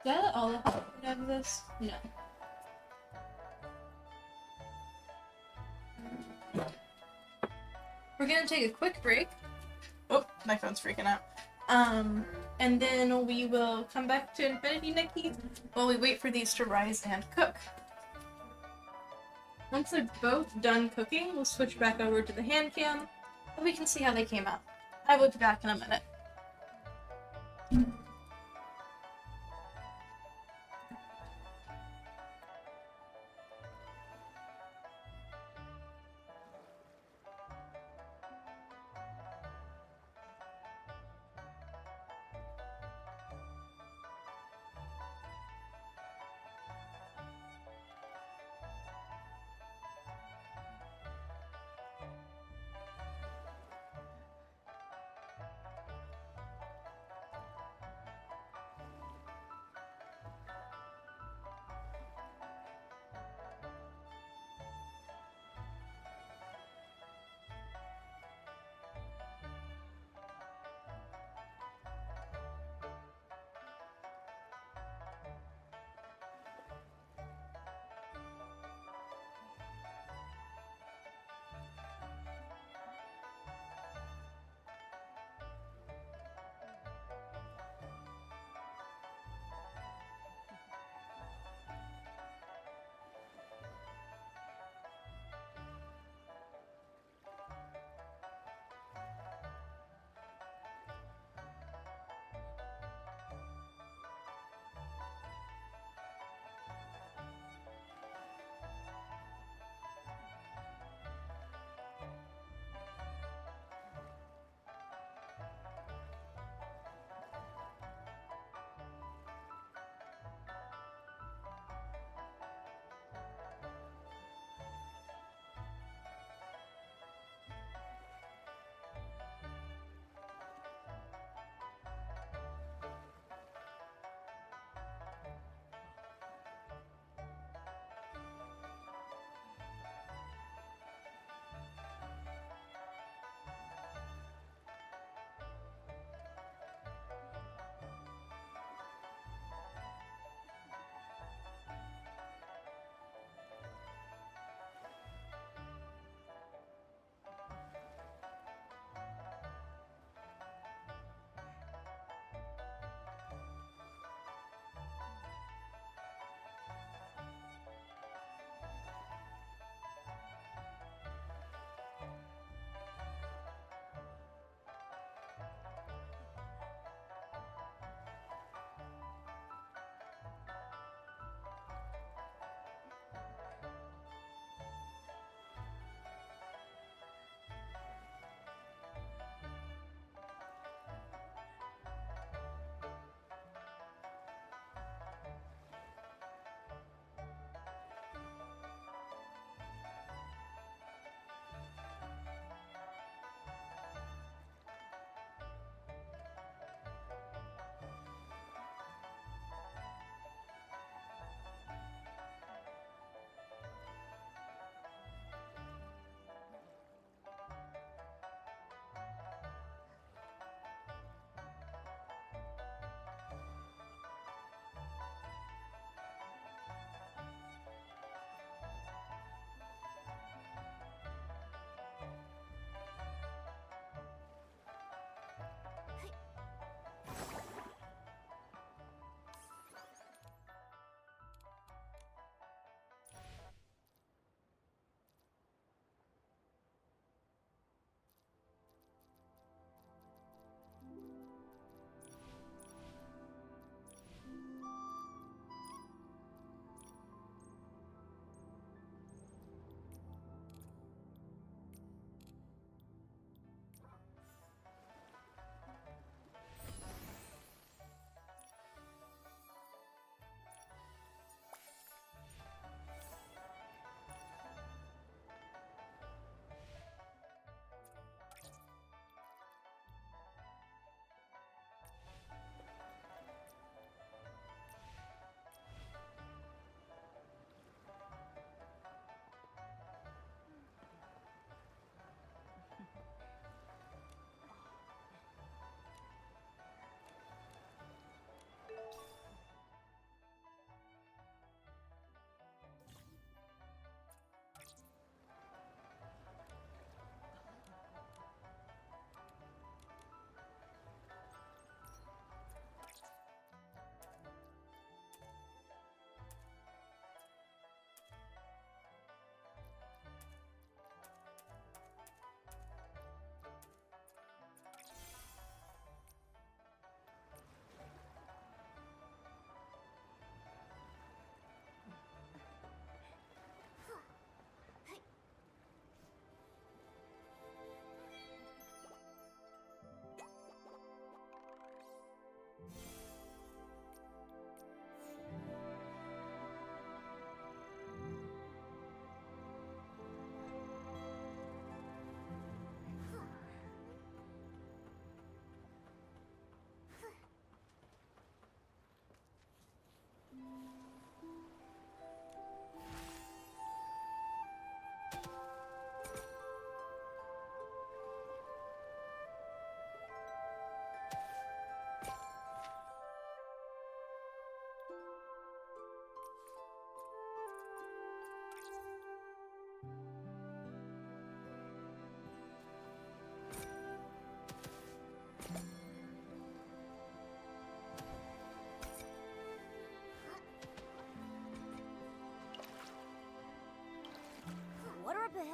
did I let all the hot food out of this? No. We're gonna take a quick break. Oh, my phone's freaking out. And then we will come back to Infinity Nikki while we wait for these to rise and cook. Once they're both done cooking, we'll switch back over to the hand cam and we can see how they came out. I will be back in a minute.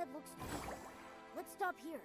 ahead looks deeper. Let's stop here.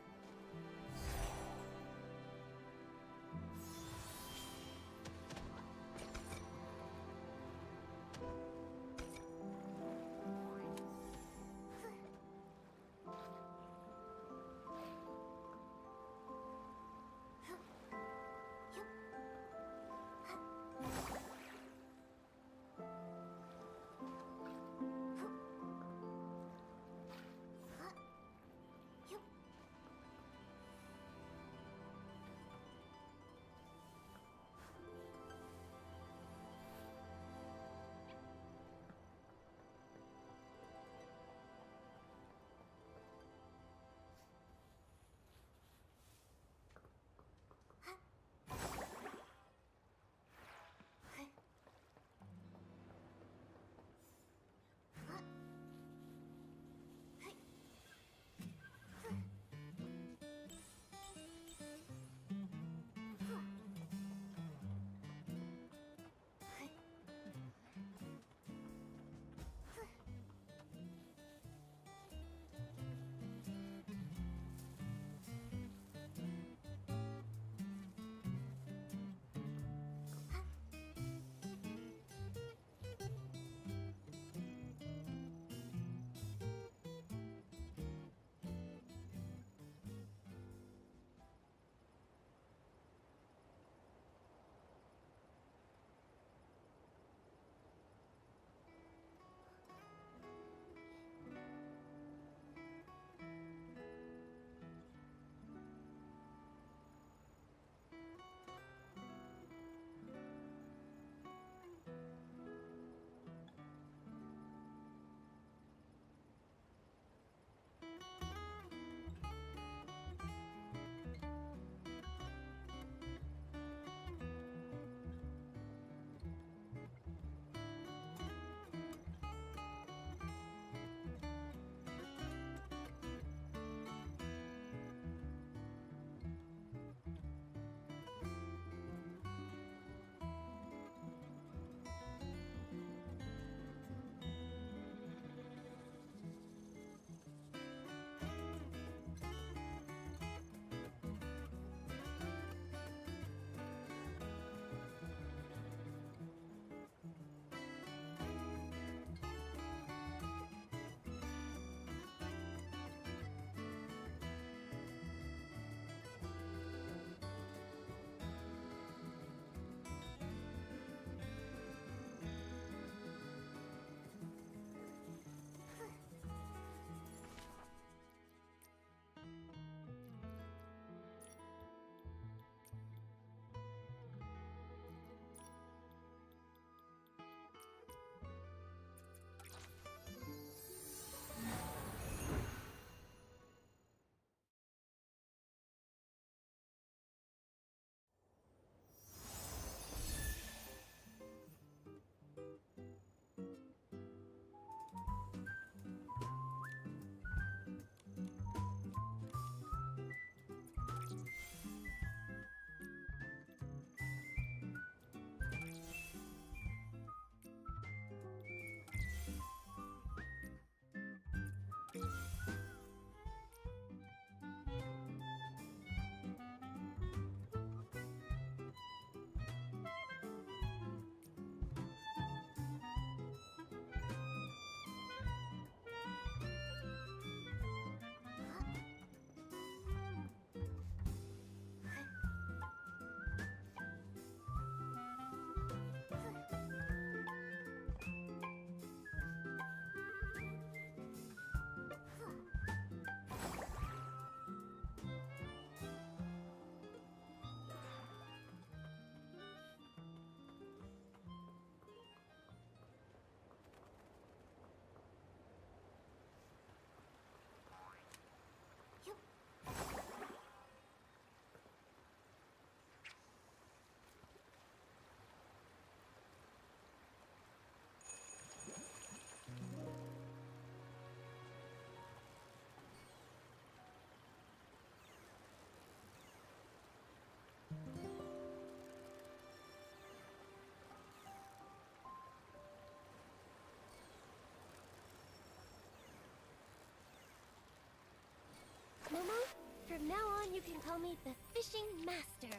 you can call me the Fishing Master.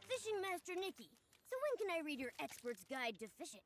Fishing Master Nikki. So when can I read your expert's guide to fishing?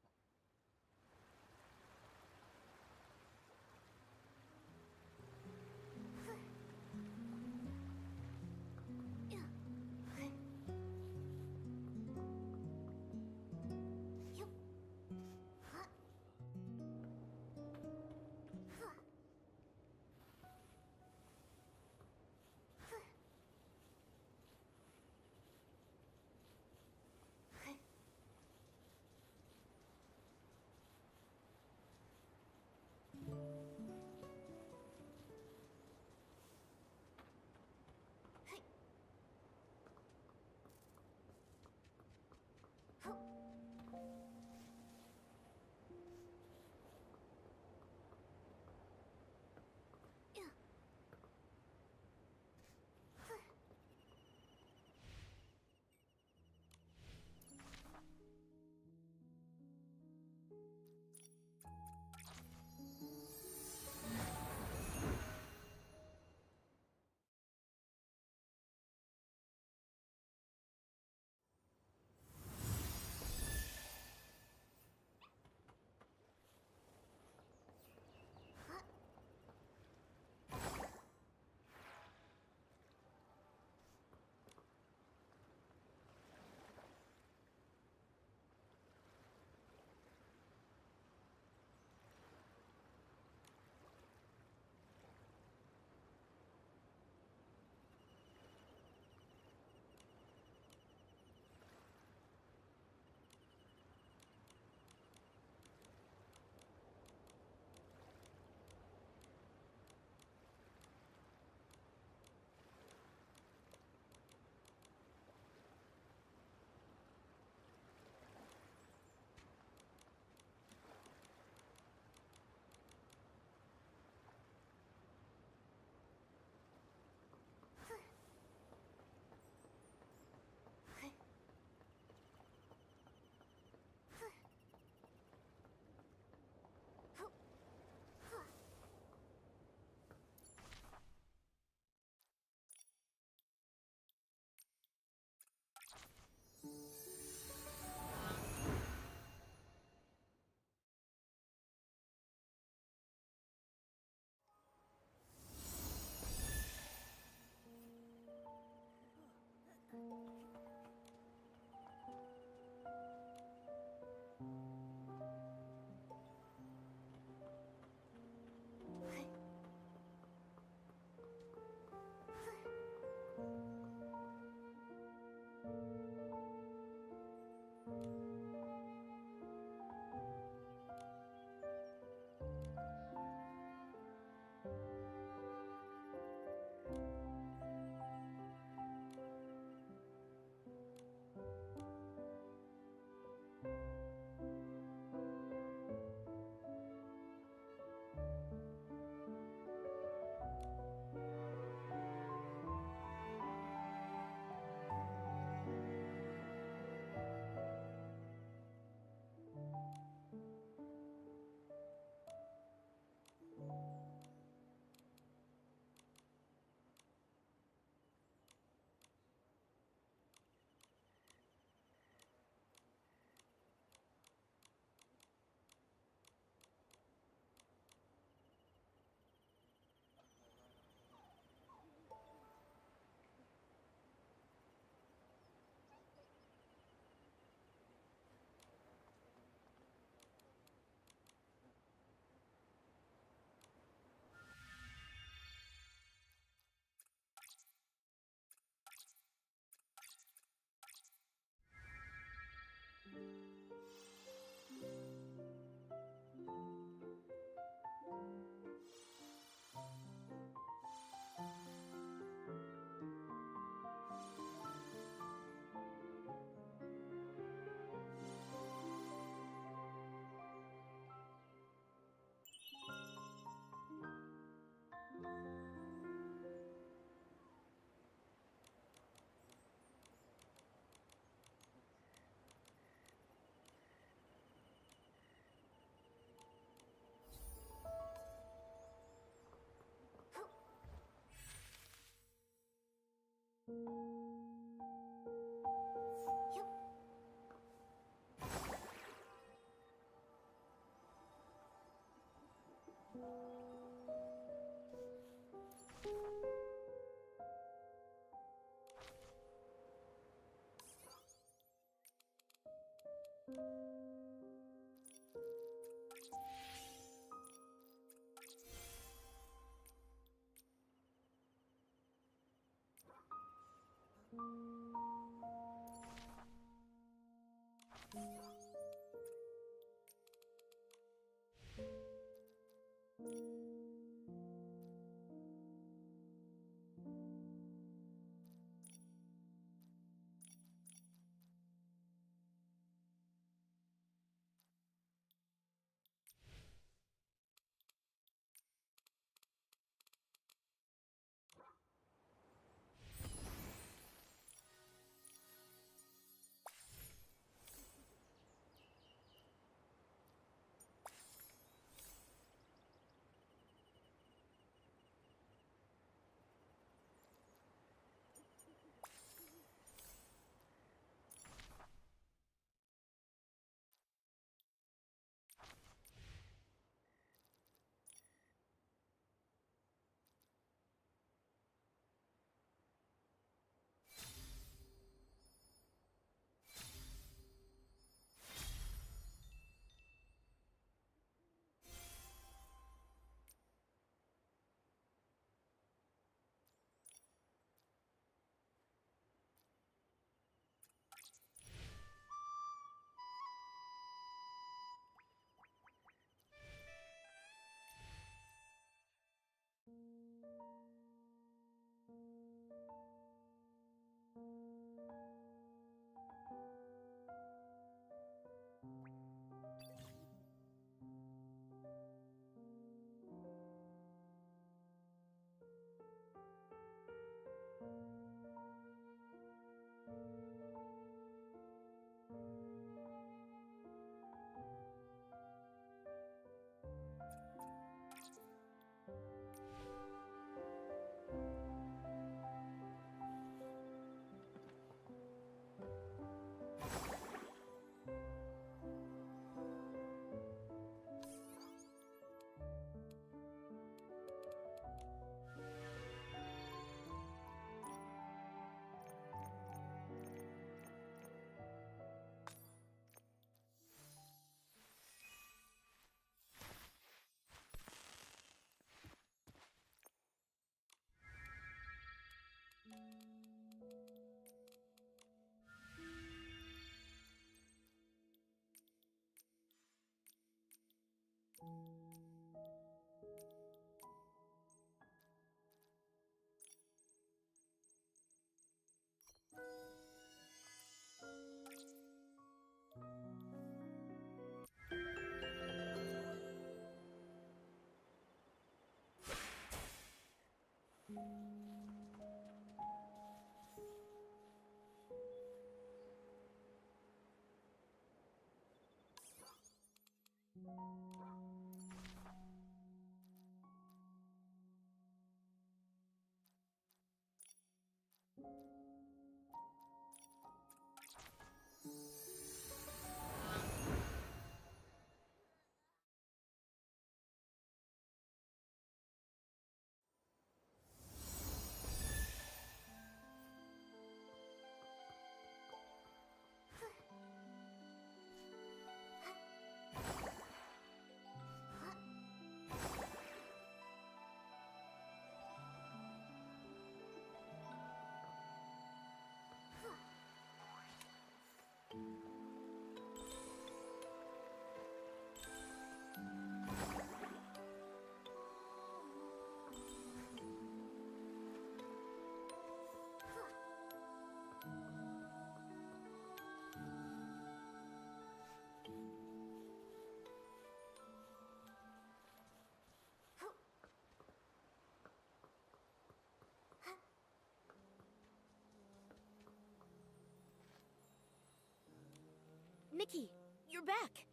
Nikki, you're back!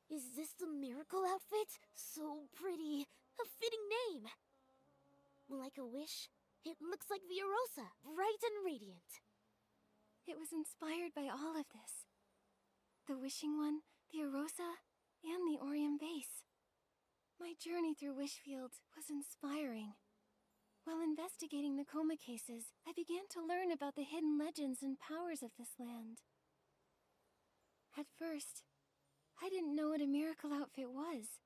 Is this the miracle outfit? So pretty. A fitting name. Like a wish, it looks like Viorosa, bright and radiant. It was inspired by all of this. The Wishing One, the Arosa, and the Orium Base. My journey through Wishfield was inspiring. While investigating the coma cases, I began to learn about the hidden legends and powers of this land. At first, I didn't know what a miracle outfit was.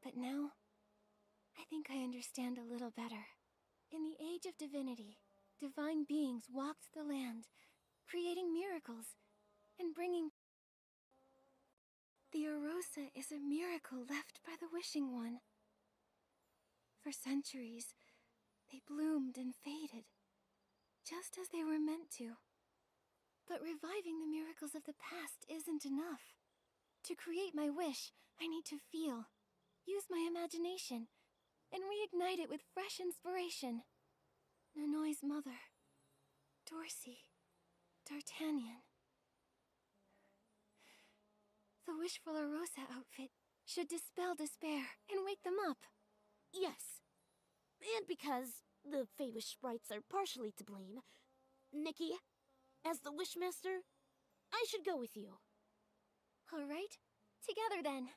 But now, I think I understand a little better. In the age of divinity, divine beings walked the land, creating miracles and bringing... The Arosa is a miracle left by the Wishing One. For centuries, they bloomed and faded, just as they were meant to. But reviving the miracles of the past isn't enough. To create my wish, I need to feel, use my imagination, and reignite it with fresh inspiration. Nanoi's mother, Dorsey, D'Artagnan. The Wishful Arosa outfit should dispel despair and wake them up. Yes. And because the Feywish sprites are partially to blame, Nikki, as the Wishmaster, I should go with you. All right, together then.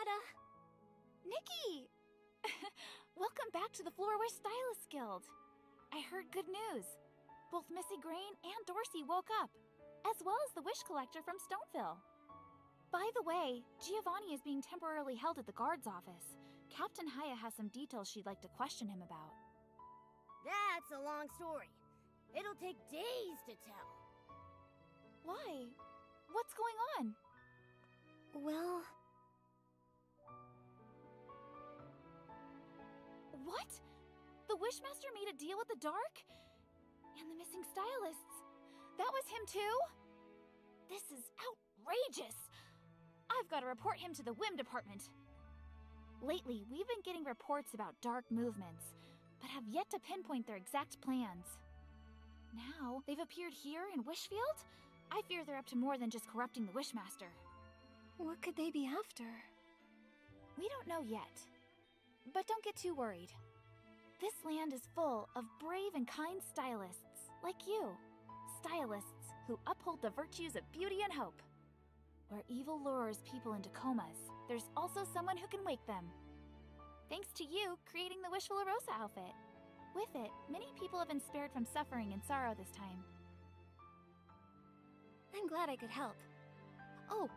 Dada. Nikki! Welcome back to the Floor-Wish Stylist Guild. I heard good news. Both Missy Grain and Dorsey woke up, as well as the Wish Collector from Stoneville. By the way, Giovanni is being temporarily held at the guard's office. Captain Haya has some details she'd like to question him about. That's a long story. It'll take days to tell. Why? What's going on? Well, What? The Wishmaster made a deal with the Dark? And the missing stylists. That was him too? This is outrageous! I've got to report him to the Whim Department. Lately, we've been getting reports about dark movements, but have yet to pinpoint their exact plans. Now, they've appeared here in Wishfield? I fear they're up to more than just corrupting the Wishmaster. what could they be after? We don't know yet. But don't get too worried. This land is full of brave and kind stylists, like you. Stylists who uphold the virtues of beauty and hope. Where evil lures people into comas, there's also someone who can wake them. Thanks to you creating the Wishful Arosa outfit. With it, many people have been spared from suffering and sorrow this time. I'm glad I could help. Oh,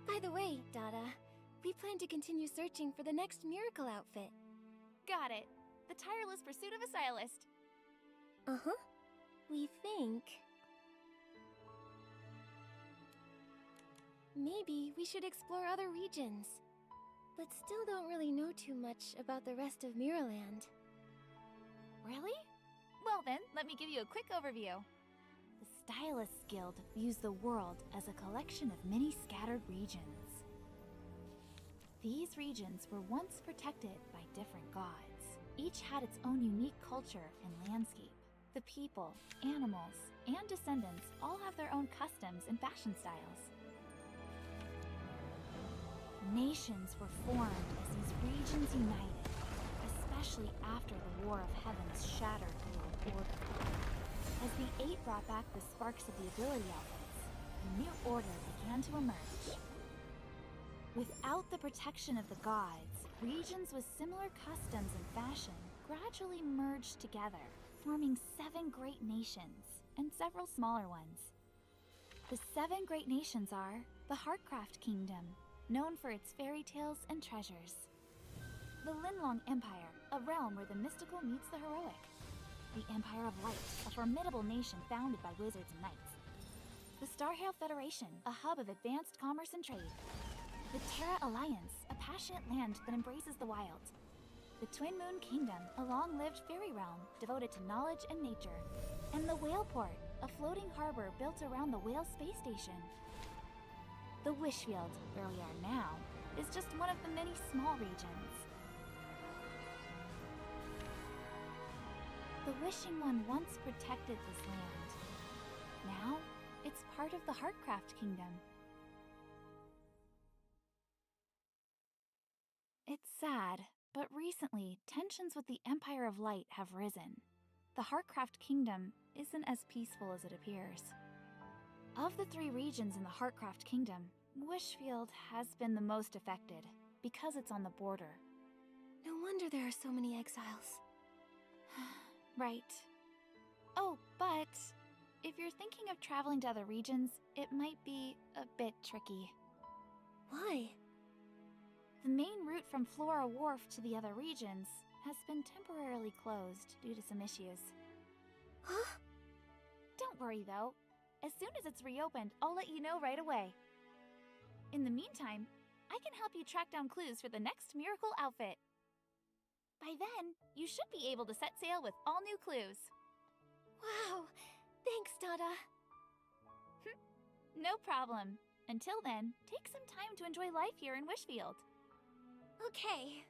by the way, Dada, we plan to continue searching for the next miracle outfit. Got it. The tireless pursuit of a stylist. Uh-huh. We think... maybe we should explore other regions. But still don't really know too much about the rest of Miraland. Really? Well then, let me give you a quick overview. The Stylists Guild views the world as a collection of many scattered regions. These regions were once protected by different gods. Each had its own unique culture and landscape. The people, animals, and descendants all have their own customs and fashion styles. Nations were formed as these regions united, especially after the War of Heavens shattered the world order. As the Eight brought back the sparks of the ability outfits, a new order began to emerge. Without the protection of the gods, regions with similar customs and fashion gradually merged together, forming 7 great nations and several smaller ones. The 7 great nations are the Heartcraft Kingdom, known for its fairy tales and treasures. The Linlong Empire, a realm where the mystical meets the heroic. The Empire of Light, a formidable nation founded by wizards and knights. The Starhail Federation, a hub of advanced commerce and trade. The Terra Alliance, a passionate land that embraces the wild. The Twin Moon Kingdom, a long-lived fairy realm devoted to knowledge and nature. And the Whaleport, a floating harbor built around the Whale Space Station. The Wishfield, where we are now, is just one of the many small regions. The Wishing One once protected this land. Now, it's part of the Heartcraft Kingdom. It's sad, but recently, tensions with the Empire of Light have risen. The Heartcraft Kingdom isn't as peaceful as it appears. Of the 3 regions in the Heartcraft Kingdom, Wishfield has been the most affected, because it's on the border. No wonder there are so many exiles. Right. Oh, but if you're thinking of traveling to other regions, it might be a bit tricky. Why? The main route from Flora Wharf to the other regions has been temporarily closed due to some issues. Huh? Don't worry though. As soon as it's reopened, I'll let you know right away. In the meantime, I can help you track down clues for the next miracle outfit. By then, you should be able to set sail with all new clues. Wow! Thanks, Dada. No problem. Until then, take some time to enjoy life here in Wishfield. Okay.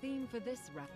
theme for this round.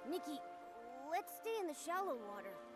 Nikki, let's stay in the shallow water.